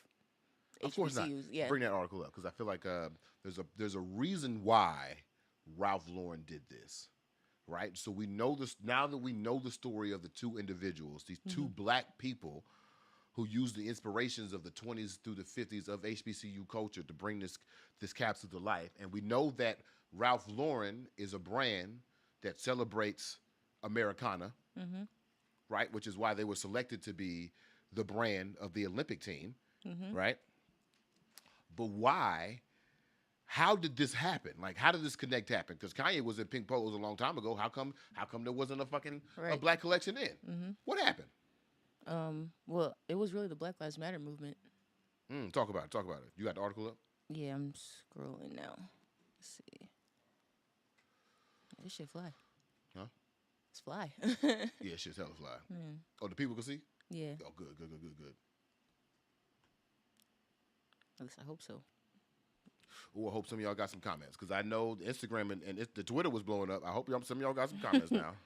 HBCUs. Of course not. Yeah. Bring that article up because I feel like there's a reason why Ralph Lauren did this, right? So we know this now that we know the story of the two individuals, these two black people who used the inspirations of the 20s through the 50s of HBCU culture to bring this capsule to life, and we know that Ralph Lauren is a brand that celebrates Americana, right? Which is why they were selected to be the brand of the Olympic team, right? But why? How did this happen? Like, how did this connect happen? Because Kanye was in pink polos a long time ago. How come there wasn't a black collection in? What happened? Well, it was really the Black Lives Matter movement. Talk about it. You got the article up? Yeah, I'm scrolling now. Let's see. This shit fly. Huh? It's fly. Yeah, shit's hella fly. Oh, the people can see? Yeah. Oh, good. At least I hope so. Oh, I hope some of y'all got some comments because I know the Instagram and the Twitter was blowing up. I hope some of y'all got some comments now.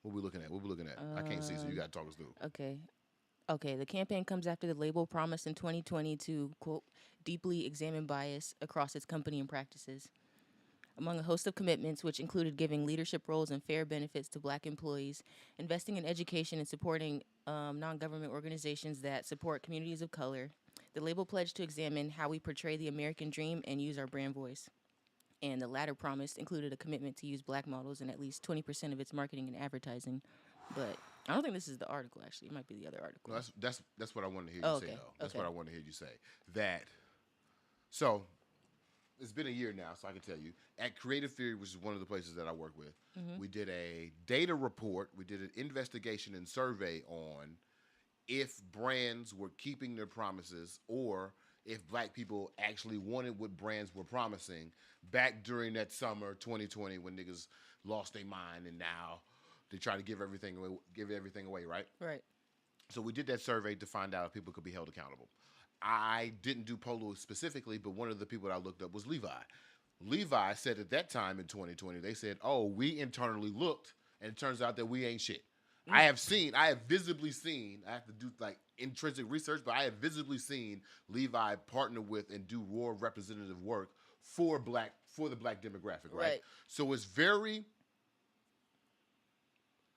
What we looking at? I can't see, so you got to talk us through. Okay, the campaign comes after the label promised in 2020 to, quote, deeply examine bias across its company and practices. Among a host of commitments, which included giving leadership roles and fair benefits to black employees, investing in education and supporting non-government organizations that support communities of color, the label pledged to examine how we portray the American dream and use our brand voice. And the latter promise included a commitment to use black models in at least 20% of its marketing and advertising. But I don't think this is the article, actually. It might be the other article. No, that's what I wanted to hear you say, though. That's what I wanted to hear you say. So, it's been a year now, so I can tell you. At Creative Theory, which is one of the places that I work with, we did a data report. We did an investigation and survey on if brands were keeping their promises or if black people actually wanted what brands were promising back during that summer 2020 when niggas lost their mind and now they try to give everything away, right? Right. So we did that survey to find out if people could be held accountable. I didn't do polo specifically, but one of the people that I looked up was Levi. Levi said at that time in 2020, they said, oh, we internally looked, and it turns out that we ain't shit. I have visibly seen, I have to do like intrinsic research, but I have visibly seen Levi partner with and do raw representative work for the black demographic, right? So it's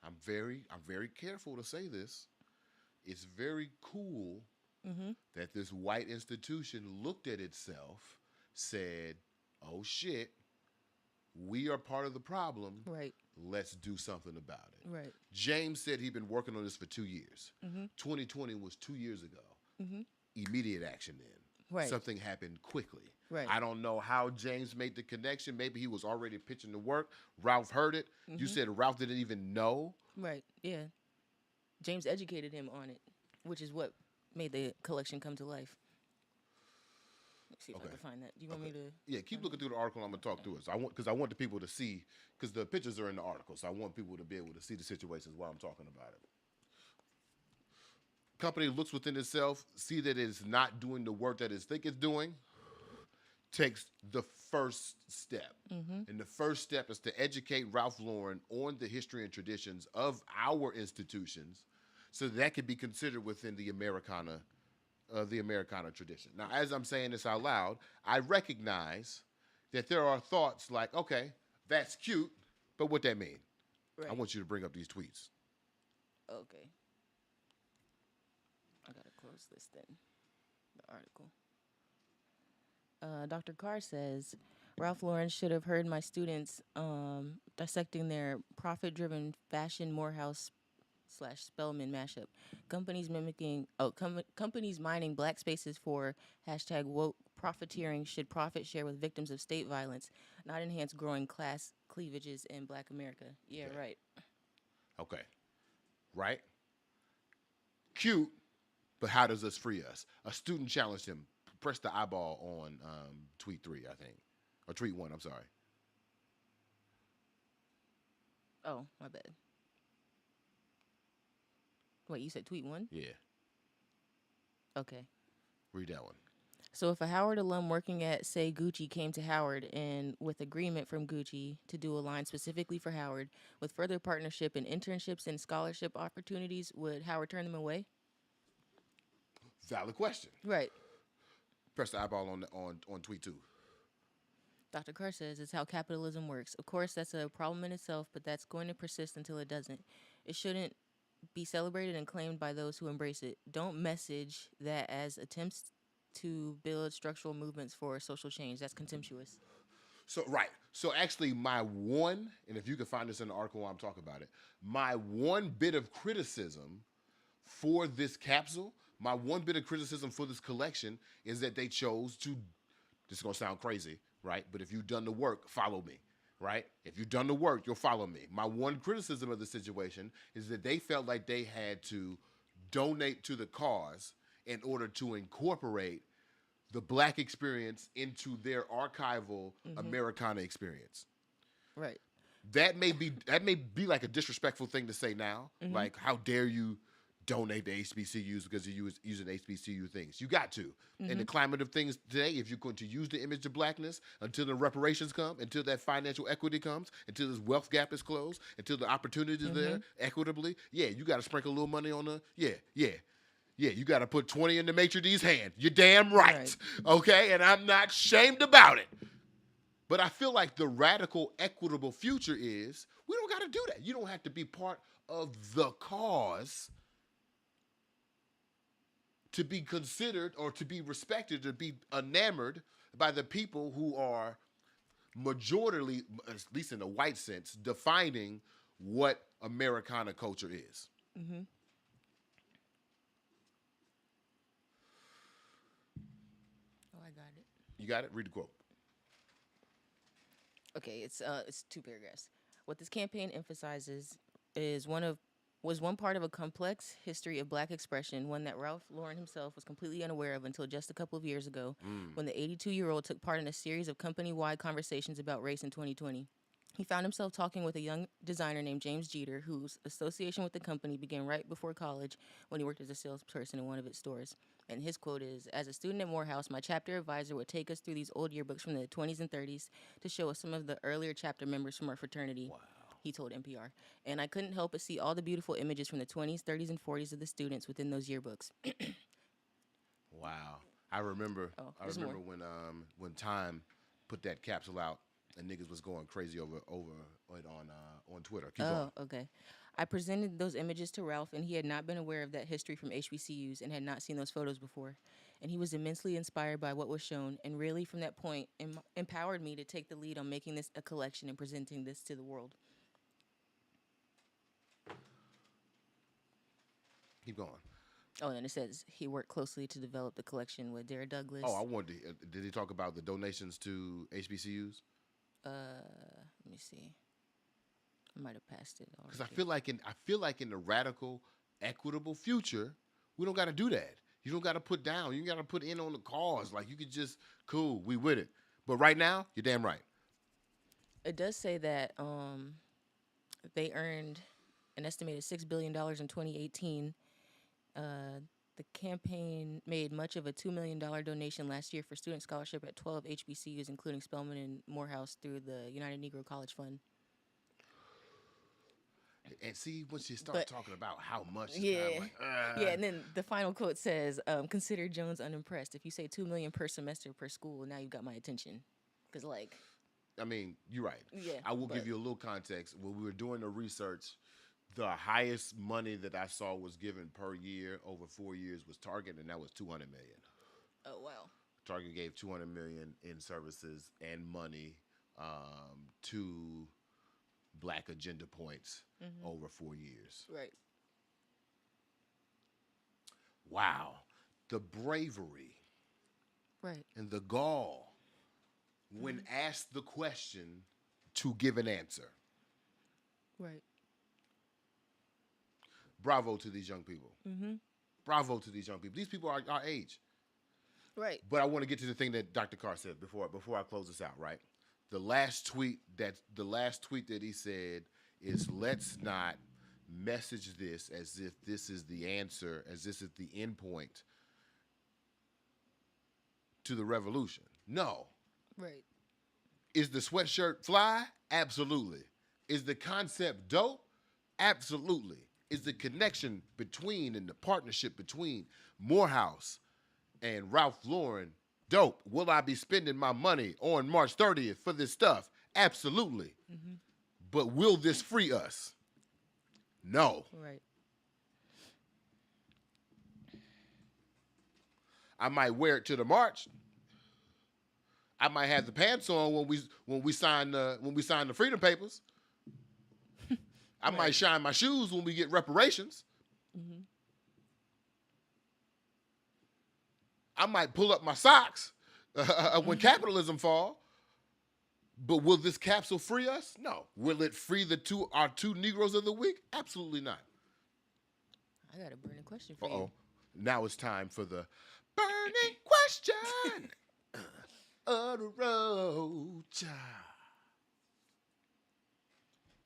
I'm very careful to say this. It's very cool that this white institution looked at itself, said, oh shit, we are part of the problem. Right. Let's do something about it. Right. James said he'd been working on this for 2 years. 2020 was 2 years ago. Immediate action then. Right. Something happened quickly. Right. I don't know how James made the connection. Maybe he was already pitching the work. Ralph heard it. You said Ralph didn't even know. Right. Yeah. James educated him on it, which is what made the collection come to life. Let's see if I Okay. can find that. Do you want me to? Yeah, keep looking through the article. I'm gonna talk through it. So I want the people to see, because the pictures are in the article. So I want people to be able to see the situations while I'm talking about it. Company looks within itself, see that it's not doing the work that it think it's doing, takes the first step. And the first step is to educate Ralph Lauren on the history and traditions of our institutions, so that can be considered within the Americana tradition. Now, as I'm saying this out loud, I recognize that there are thoughts like, okay, that's cute, but what that mean? Right. I want you to bring up these tweets. Okay. I gotta close this then. The article. Dr. Carr says, Ralph Lauren should have heard my students dissecting their profit-driven fashion Morehouse / Spelman mashup. Companies companies mining black spaces for #woke profiteering should profit share with victims of state violence, not enhance growing class cleavages in Black America. Yeah, Okay. right. Okay. Right? Cute, but how does this free us? A student challenged him. Press the eyeball on tweet 3, I think. Or tweet 1, I'm sorry. Oh, my bad. Wait, you said tweet 1? Yeah. Okay. Read that one. So if a Howard alum working at, say, Gucci came to Howard and with agreement from Gucci to do a line specifically for Howard, with further partnership and internships and scholarship opportunities, would Howard turn them away? Valid question. Right. Press the eyeball on tweet 2. Dr. Carr says it's how capitalism works. Of course, that's a problem in itself, but that's going to persist until it doesn't. It shouldn't be celebrated and claimed by those who embrace it. Don't message that as attempts to build structural movements for social change. That's contemptuous. So, right. So, actually, my one, and if you can find this in the article while I'm talking about it, my one bit of criticism for this capsule, my one bit of criticism for this collection is that they chose to, this is going to sound crazy, right? But if you've done the work, follow me, right? If you've done the work, you'll follow me. My one criticism of the situation is that they felt like they had to donate to the cause in order to incorporate the Black experience into their archival Americana experience. Right. That may be like a disrespectful thing to say now. Like, how dare you donate to HBCUs because you're using HBCU things? You got to. In the climate of things today, if you're going to use the image of Blackness until the reparations come, until that financial equity comes, until this wealth gap is closed, until the opportunities are there equitably, you got to sprinkle a little money on the, you got to put 20 in the maitre d's hand. You're damn right. Okay? And I'm not shamed about it. But I feel like the radical, equitable future is we don't got to do that. You don't have to be part of the cause to be considered or to be respected, to be enamored by the people who are majoritarily, at least in the white sense, defining what Americana culture is. Oh, I got it. You got it? Read the quote. Okay, it's 2 paragraphs. What this campaign emphasizes is was one part of a complex history of Black expression, one that Ralph Lauren himself was completely unaware of until just a couple of years ago, when the 82-year-old took part in a series of company-wide conversations about race in 2020. He found himself talking with a young designer named James Jeter, whose association with the company began right before college when he worked as a salesperson in one of its stores. And his quote is, "As a student at Morehouse, my chapter advisor would take us through these old yearbooks from the 20s and 30s to show us some of the earlier chapter members from our fraternity." Wow. He told NPR. "And I couldn't help but see all the beautiful images from the 20s, 30s, and 40s of the students within those yearbooks." Wow. I remember when Time put that capsule out and niggas was going crazy over it on Twitter. Keep going. Okay. "I presented those images to Ralph, and he had not been aware of that history from HBCUs and had not seen those photos before. And he was immensely inspired by what was shown, and really from that point empowered me to take the lead on making this a collection and presenting this to the world." Keep going. Oh, and it says he worked closely to develop the collection with Dara Douglas. Oh, I wanted to, did he talk about the donations to HBCUs? Let me see. I might have passed it already. Because I feel like in the radical, equitable future, we don't got to do that. You don't got to put down. You got to put in on the cause. Like, you could just, cool, we with it. But right now, you're damn right. It does say that they earned an estimated $6 billion in 2018. The campaign made much of a $2 million donation last year for student scholarship at 12 HBCUs, including Spelman and Morehouse, through the United Negro College Fund. And see, once you start talking about how much, it's Yeah. kinda like, Yeah, and then the final quote says, consider Jones unimpressed. If you say $2 million per semester per school, now you've got my attention. Because, like... I mean, you're right. Yeah, I will give you a little context. When we were doing the research, the highest money that I saw was given per year over 4 years was Target, and that was $200 million. Oh, wow. Target gave $200 million in services and money to Black agenda points over 4 years. Right. Wow. The bravery Right. and the gall when asked the question to give an answer. Right. Bravo to these young people. Bravo to these young people. These people are our age. Right. But I want to get to the thing that Dr. Carr said before I close this out, right? The last tweet that he said is, let's not message this as if this is the answer, as this is the end point to the revolution. No. Right. Is the sweatshirt fly? Absolutely. Is the concept dope? Absolutely. Is the connection between and the partnership between Morehouse and Ralph Lauren dope? Will I be spending my money on March 30th for this stuff? Absolutely. But will this free us? No. Right. I might wear it to the march. I might have the pants on when we sign the freedom papers. I might shine my shoes when we get reparations. I might pull up my socks when capitalism fall. But will this capsule free us? No. Will it free our two Negroes of the week? Absolutely not. I got a burning question for Uh-oh. you. Now it's time for the burning question of the road, child.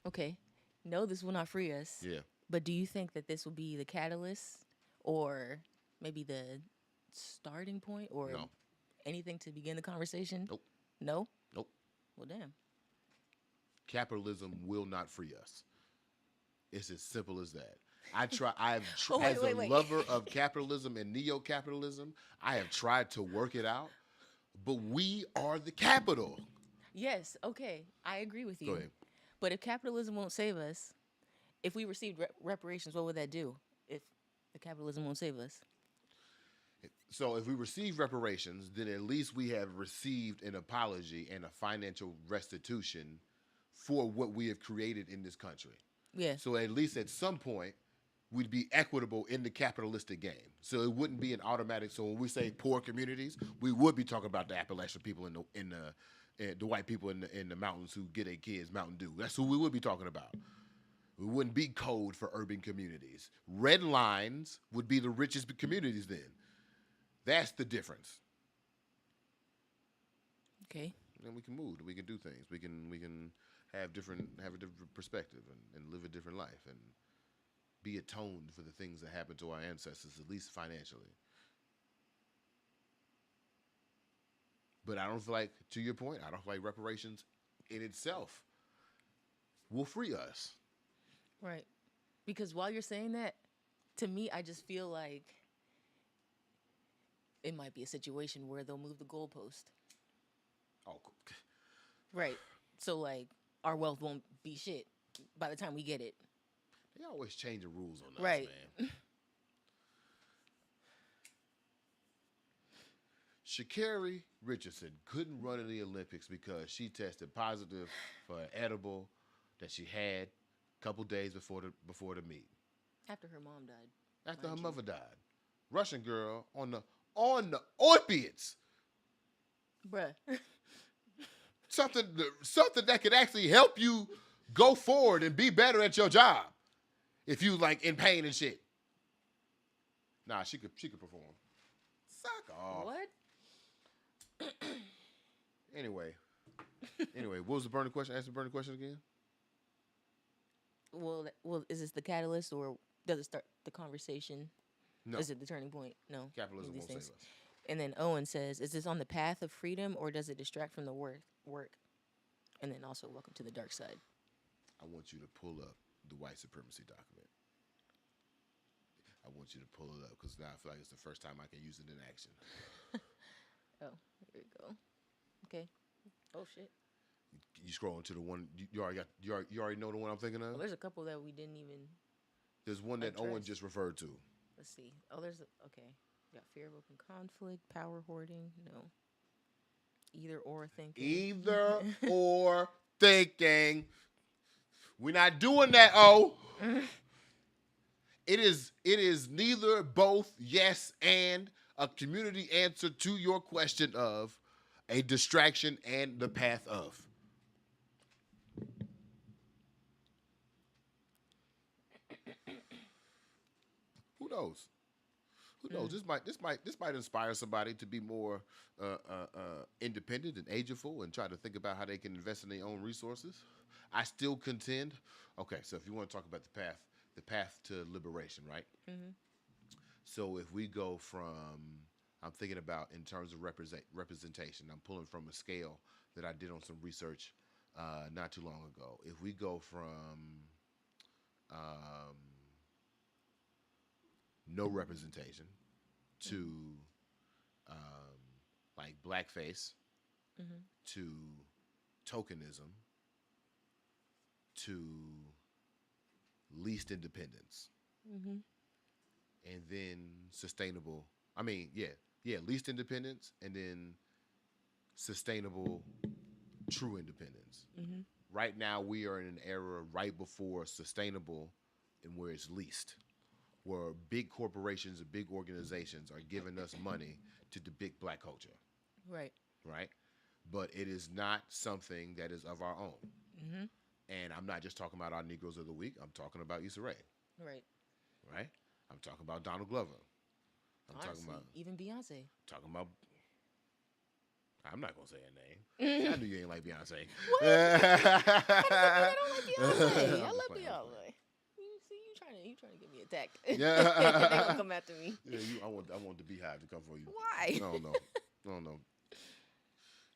Okay. No, this will not free us. Yeah. But do you think that this will be the catalyst or maybe the starting point or No. anything to begin the conversation? Nope. No? Nope. Well, damn. Capitalism will not free us. It's as simple as that. As wait. a lover of capitalism and neo-capitalism, I have tried to work it out, but we are the capital. Yes, okay. I agree with you. Go ahead. But if capitalism won't save us, if we received reparations, what would that do if the capitalism won't save us? So if we receive reparations, then at least we have received an apology and a financial restitution for what we have created in this country. Yeah. So at least at some point, we'd be equitable in the capitalistic game. So it wouldn't be an automatic. So when we say poor communities, we would be talking about the Appalachian people in the white people in the mountains who get their kids Mountain Dew. That's who we would be talking about. We wouldn't be code for urban communities. Red lines would be the richest communities then. That's the difference. Okay. And we can move. We can do things. We can have a different perspective and live a different life and be atoned for the things that happened to our ancestors, at least financially. But I don't feel like, to your point, I don't feel like reparations in itself will free us. Right. Because while you're saying that, to me, I just feel like it might be a situation where they'll move the goalpost. Oh, Right. So, like, our wealth won't be shit by the time we get it. they always change the rules on us, Right. man. Cheakaity Richardson couldn't run in the Olympics because she tested positive for an edible that she had a couple days before the meet. After her mom died. After her Mind you. mother died. Russian girl on the opiates. Bruh. Something that could actually help you go forward and be better at your job. If you like in pain and shit. Nah, she could perform. Suck off. What? Anyway, what was the burning question? Ask the burning question again. Well, is this the catalyst or does it start the conversation? No. Is it the turning point? No. Capitalism These won't save things. us. And then Owen says, "Is this on the path of freedom or does it distract from the work?" And then also, welcome to the dark side. I want you to pull up the white supremacy document. I want you to pull it up because now I feel like it's the first time I can use it in action. Oh, here we go. Okay. Oh shit. You scrolling to the one you already know the one I'm thinking Well, of. there's a couple that we didn't even. There's one that Owen address. just referred to. Let's see. Oh, okay. You got fear of open conflict, power hoarding. No. Either or thinking. Either or thinking. We're not doing that. Oh. It is neither, both, yes, and a community answer to your question of a distraction and the path of. Who knows? Who knows? This might inspire somebody to be more independent and ageiful and try to think about how they can invest in their own resources. I still contend. Okay, so if you want to talk about the path to liberation, right? Mm-hmm. So if we go from, I'm thinking about in terms of representation, I'm pulling from a scale that I did on some research not too long ago. If we go from no representation to like blackface to tokenism to least independence and then sustainable. I mean, least independence and then sustainable true independence. Right now we are in an era right before sustainable and where it's least, where big corporations and big organizations are giving us money to depict black culture. Right. Right? But it is not something that is of our own. And I'm not just talking about our Negroes of the Week. I'm talking about Issa Rae. Right. Right? I'm talking about Donald Glover. Honestly, talking about even Beyonce. I'm not gonna say her name. I knew you ain't like Beyonce. What? I don't like Beyonce. I love Beyonce. You see, you trying to get me attacked. Yeah. They gonna come after me. Yeah, I want the beehive to come for you. Why? I don't know.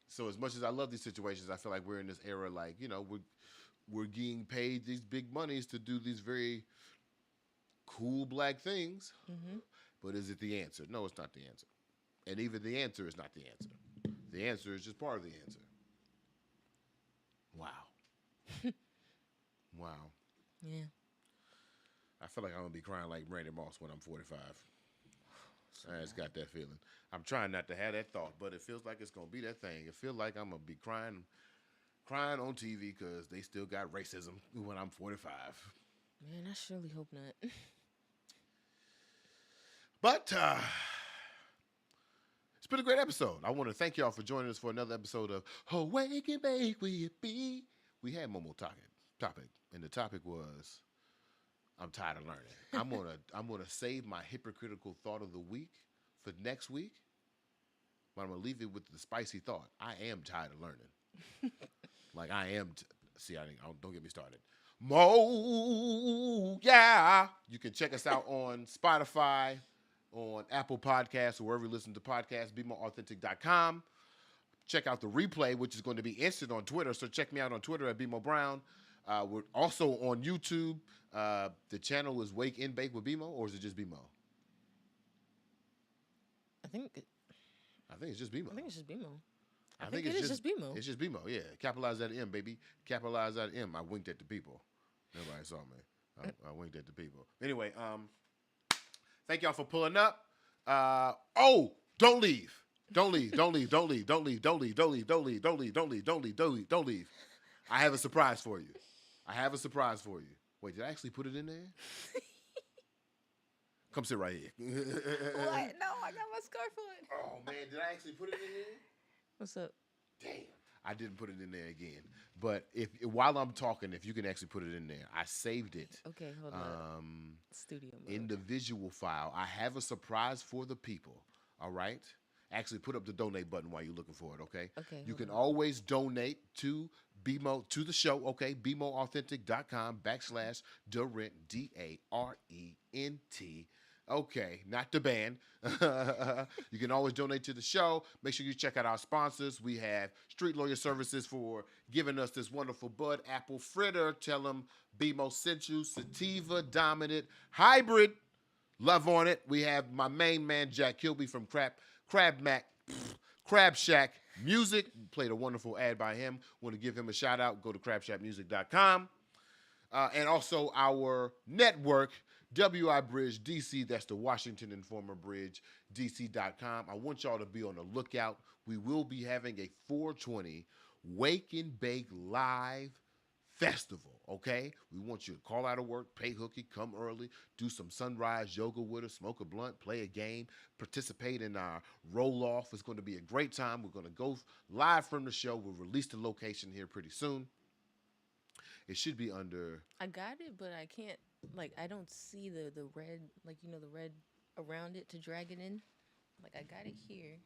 So as much as I love these situations, I feel like we're in this era, like, you know, we're getting paid these big monies to do these very cool black things. But is it the answer? No, it's not the answer. And even the answer is not the answer. The answer is just part of the answer. Wow. Wow. Yeah. I feel like I'm going to be crying like Randy Moss when I'm 45. I just got that feeling. I'm trying not to have that thought, but it feels like it's going to be that thing. It feels like I'm going to be crying on TV because they still got racism when I'm 45. Man, I surely hope not. But it's been a great episode. I want to thank y'all for joining us for another episode of Awake and Bake Will It Be? We had one more topic, and the topic was I'm tired of learning. I'm gonna save my hypocritical thought of the week for next week, but I'm gonna leave it with the spicy thought. I am tired of learning. Like I am. Don't get me started. Yeah. You can check us out on Spotify, on Apple Podcasts, or wherever you listen to podcasts, BeMoAuthentic.com. Check out the replay, which is going to be instant on Twitter. So check me out on Twitter at BeMo Brown. We're also on YouTube. The channel is Wake and Bake with BeMo, or is it just BeMo? I think it's just BeMo. I think it's just BeMo. I think it is just BeMo. It's just BeMo, yeah. Capitalize that M, baby. Capitalize that M. I winked at the people. Nobody saw me. I winked at the people. Anyway, thank y'all for pulling up. Don't leave. Don't leave. Don't leave. Don't leave. Don't leave. Don't leave. Don't leave. Don't leave. Don't leave. Don't leave. Don't leave. Don't leave. Don't leave. I have a surprise for you. Wait, did I actually put it in there? Come sit right here. What? No, I got my scarf on. Oh, man, did I actually put it in there? What's up? Damn. I didn't put it in there again. But while I'm talking, if you can actually put it in there, I saved it. Okay, hold on. Studio mode. In the visual file, I have a surprise for the people. All right. Actually, put up the donate button while you're looking for it, okay? Okay, You hold can on. always donate to BeMo, to the show, okay? BeMoAuthentic.com/Darent, DARENT. Okay, not the band. You can always donate to the show. Make sure you check out our sponsors. We have Street Lawyer Services for giving us this wonderful bud apple fritter. Tell them BeMo sent you. Sativa Dominant Hybrid. Love on it. We have my main man, Jack Kilby from Crab Shack Music. Played a wonderful ad by him. Want to give him a shout out. Go to crabshackmusic.com. And also our network, WI Bridge DC. That's the Washington Informer Bridge, DC.com. I want y'all to be on the lookout. We will be having a 420 Wake and Bake Live Festival, okay? We want you to call out of work, pay hooky, come early, do some sunrise yoga with us, smoke a blunt, play a game, participate in our roll-off. It's going to be a great time. We're going to go live from the show. We'll release the location here pretty soon. It should be under... I got it, but I can't, like, I don't see the red, like, you know, the red around it to drag it in. Like, I got it here,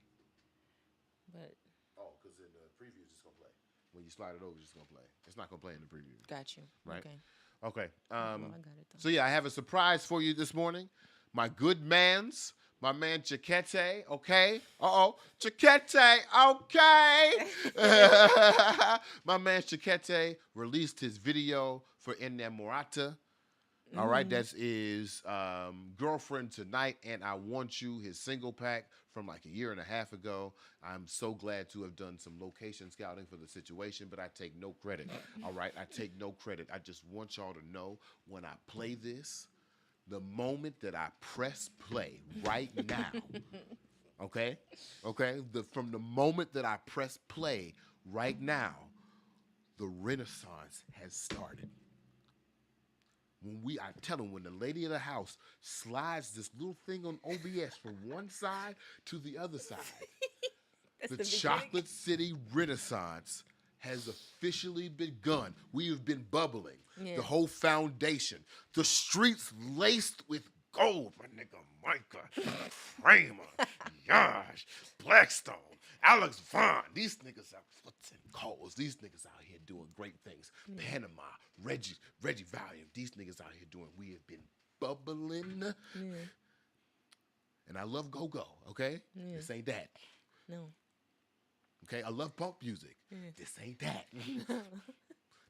but... Oh, because in the preview, it's just going to play. When you slide it over, it's just going to play. It's not going to play in the preview. Got you. Right? Okay. Okay. Well, I got it, though. So, yeah, I have a surprise for you this morning. My good mans, my man Cheakaity, okay? Cheakaity, okay? My man Cheakaity released his video for Inamorata. All right, that is Girlfriend Tonight and I Want You, his single pack from like a year and a half ago. I'm so glad to have done some location scouting for the situation, but I take no credit. All right, I take no credit. I just want y'all to know when I play this, the moment that I press play right now, okay? From the moment that I press play right now, the Renaissance has started. I tell them, when the lady of the house slides this little thing on OBS from one side to the other side, the Chocolate City Renaissance has officially begun. We have been bubbling. Yeah. The whole foundation. The streets laced with gold. My nigga Micah, Framer, Yash, Blackstone, Alex Vaughn. These niggas are Foots and Coles. These niggas out here doing great things. Panama, Reggie Valiant. These niggas out here doing. We have been bubbling. Yeah. And I love go-go, okay? Yeah. This ain't that. No. Okay? I love punk music. Yeah. This ain't that.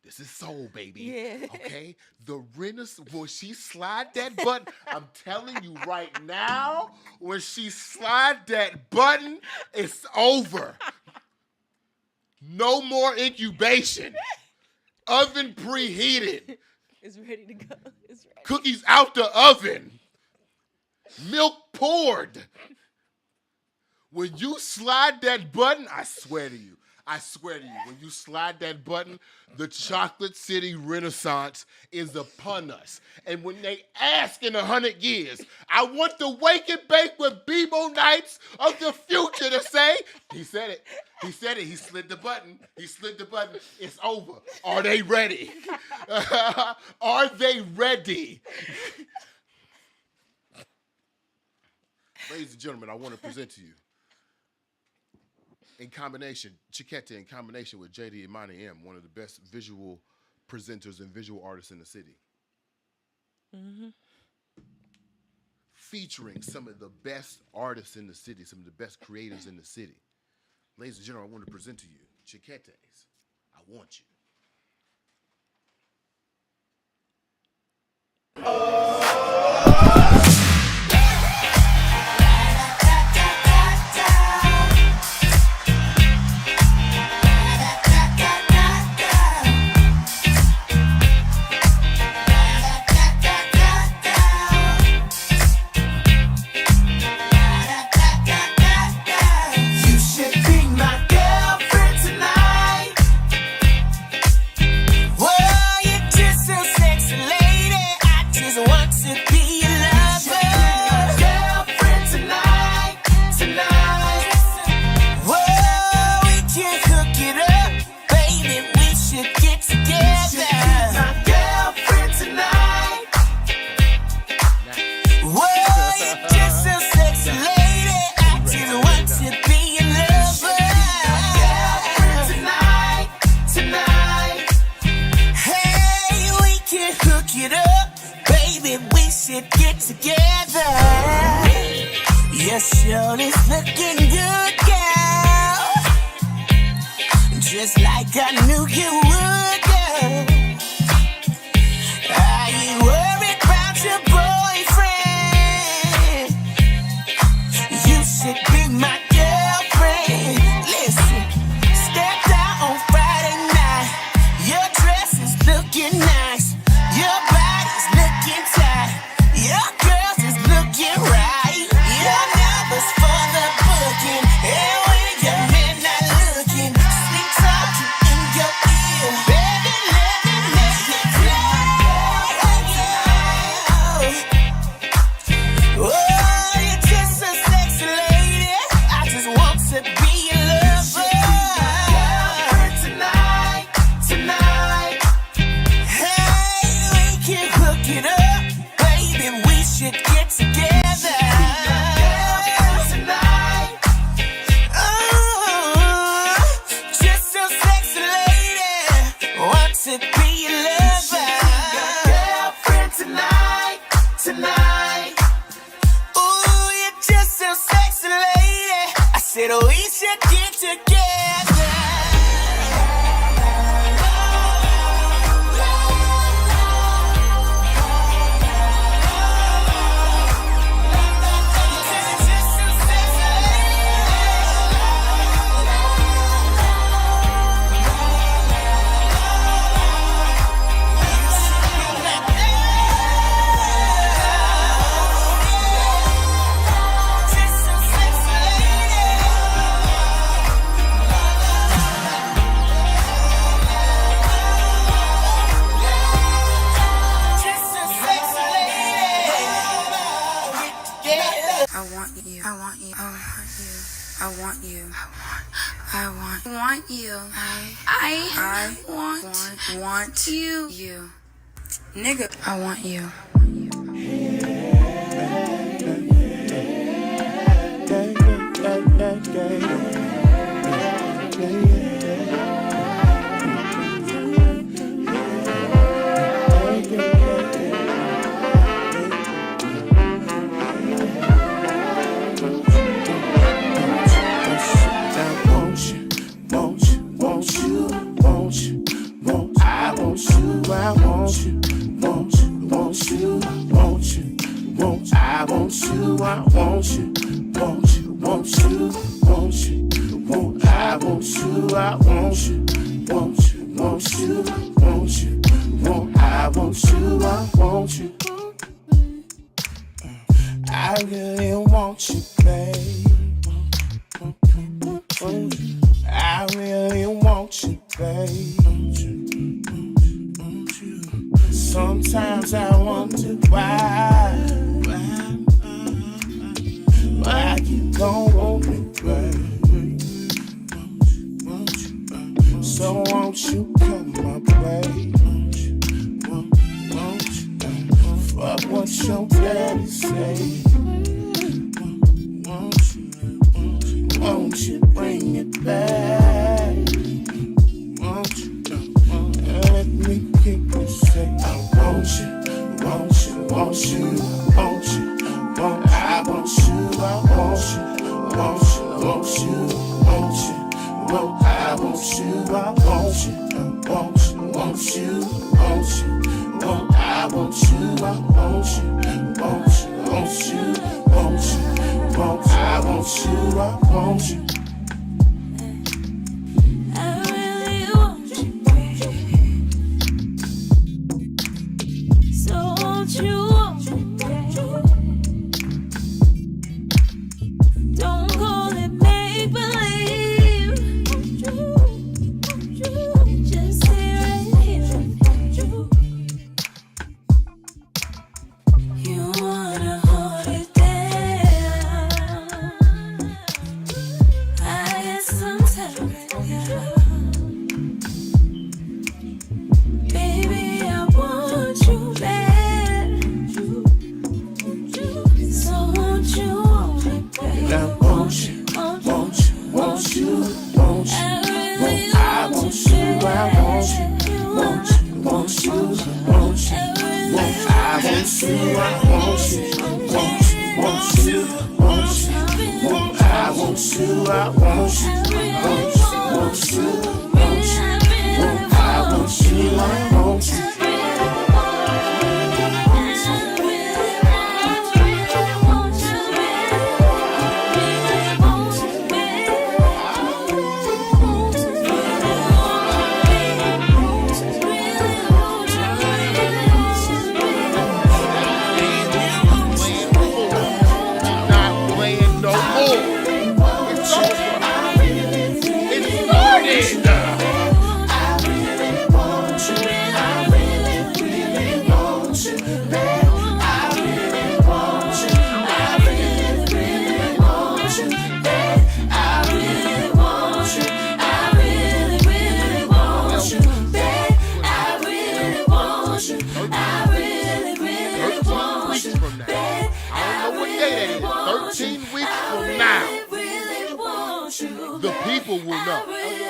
This is soul, baby. Yeah. Okay? The Renaissance, when she slide that button, I'm telling you right now, when she slide that button, it's over. No more incubation. Oven preheated. It's ready to go. It's ready. Cookies out the oven. Milk poured. When you slide that button, I swear to you, when you slide that button, the Chocolate City Renaissance is upon us. And when they ask in 100 years, I want the Wake and Bake with BeMo Nights of the future to say, he said it. He said it. He slid the button. It's over. Are they ready? Are they ready? Ladies and gentlemen, I want to present to you, Cheakaity in combination with JD Imani M, one of the best visual presenters and visual artists in the city. Mm-hmm. Featuring some of the best artists in the city, some of the best creators in the city. Ladies and gentlemen, I want to present to you Cheakaity's I Want You. Well, you're just so sexy, lady. I just want should get together. Your shoulders looking good, girl. Just like I knew you would, girl. Are you worried about your boyfriend? You should be my girlfriend. Listen, stepped out on Friday night. Your dress is looking nice. Your body's looking tight. Your girls is looking right. Your numbers for the booking. And when your men not looking, sweet talking in your ear. Baby, let me make it clear. Oh, you're just a sexy lady. I just want to be your lover. Tonight, tonight. Hey, we can hook it up. Baby, we should get together. Tonight. Oh, just so sexy lady. Want to be your lover. Girlfriend tonight, tonight. Ooh, you're just so sexy lady. I said we should get together. I want you. I want you. I want you. I want you. I want you. You. Nigga. I want you. I really want you, babe. I really want you, babe. Sometimes I wonder why you don't want me, babe. So won't you come my way? Fuck what your daddy say. Won't you bring it back? Won't you let me keep you say I want you, want you, want you, want you, want I want you, I want you, want you, want you, want you, want I want you, I want you, want you, want you, want you, want I want you, I want you, want you, want you, want you, want I want you, I want you. I really want you, baby. So won't you want me, baby? Don't call it make believe. Just stay right here. You wanna hold it down. I got some time right now. Baby, I want you bad. So won't you want me, baby? I want you, want you, want you, want you. I I want you, I want you, want you, want you, want you. Not playing no more. It's over. It started. I don't know what day that is. 13 weeks from now. The people will know.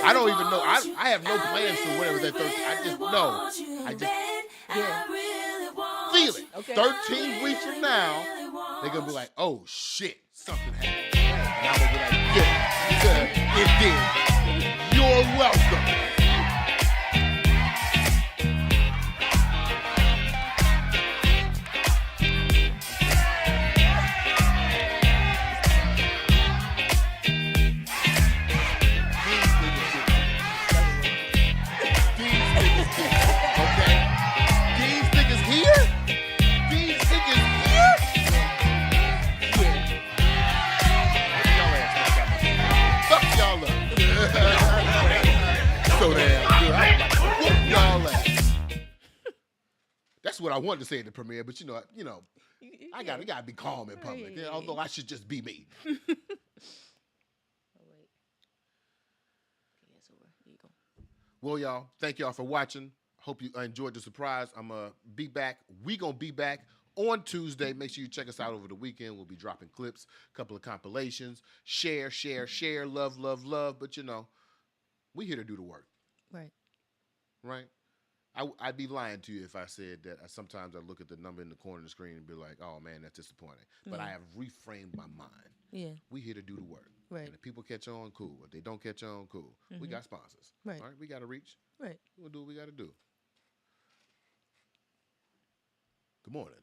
I don't even know. I have no plans for whatever that 13. I just know. I just feel it. Okay. 13 weeks from now, they're gonna be like, "Oh shit, something happened." And I'm gonna be like, "Yeah, it did. You're welcome." So damn good. Whoop y'all ass. That's what I wanted to say at the premiere, but you know, I gotta be calm in public. Yeah. Although I should just be me. Oh, wait. Okay, it's over. There you go. Well, y'all, thank y'all for watching. Hope you enjoyed the surprise. I'm gonna be back. We gonna be back on Tuesday. Make sure you check us out over the weekend. We'll be dropping clips, a couple of compilations. Share. Love. But we here to do the work. Right? I'd be lying to you if I said that sometimes I look at the number in the corner of the screen and be like, oh, man, that's disappointing. But I have reframed my mind. Yeah. We here to do the work. Right. And if people catch on, cool. If they don't catch on, cool. We got sponsors. Right. All right? We got to reach. Right. We'll do what we got to do. Good morning.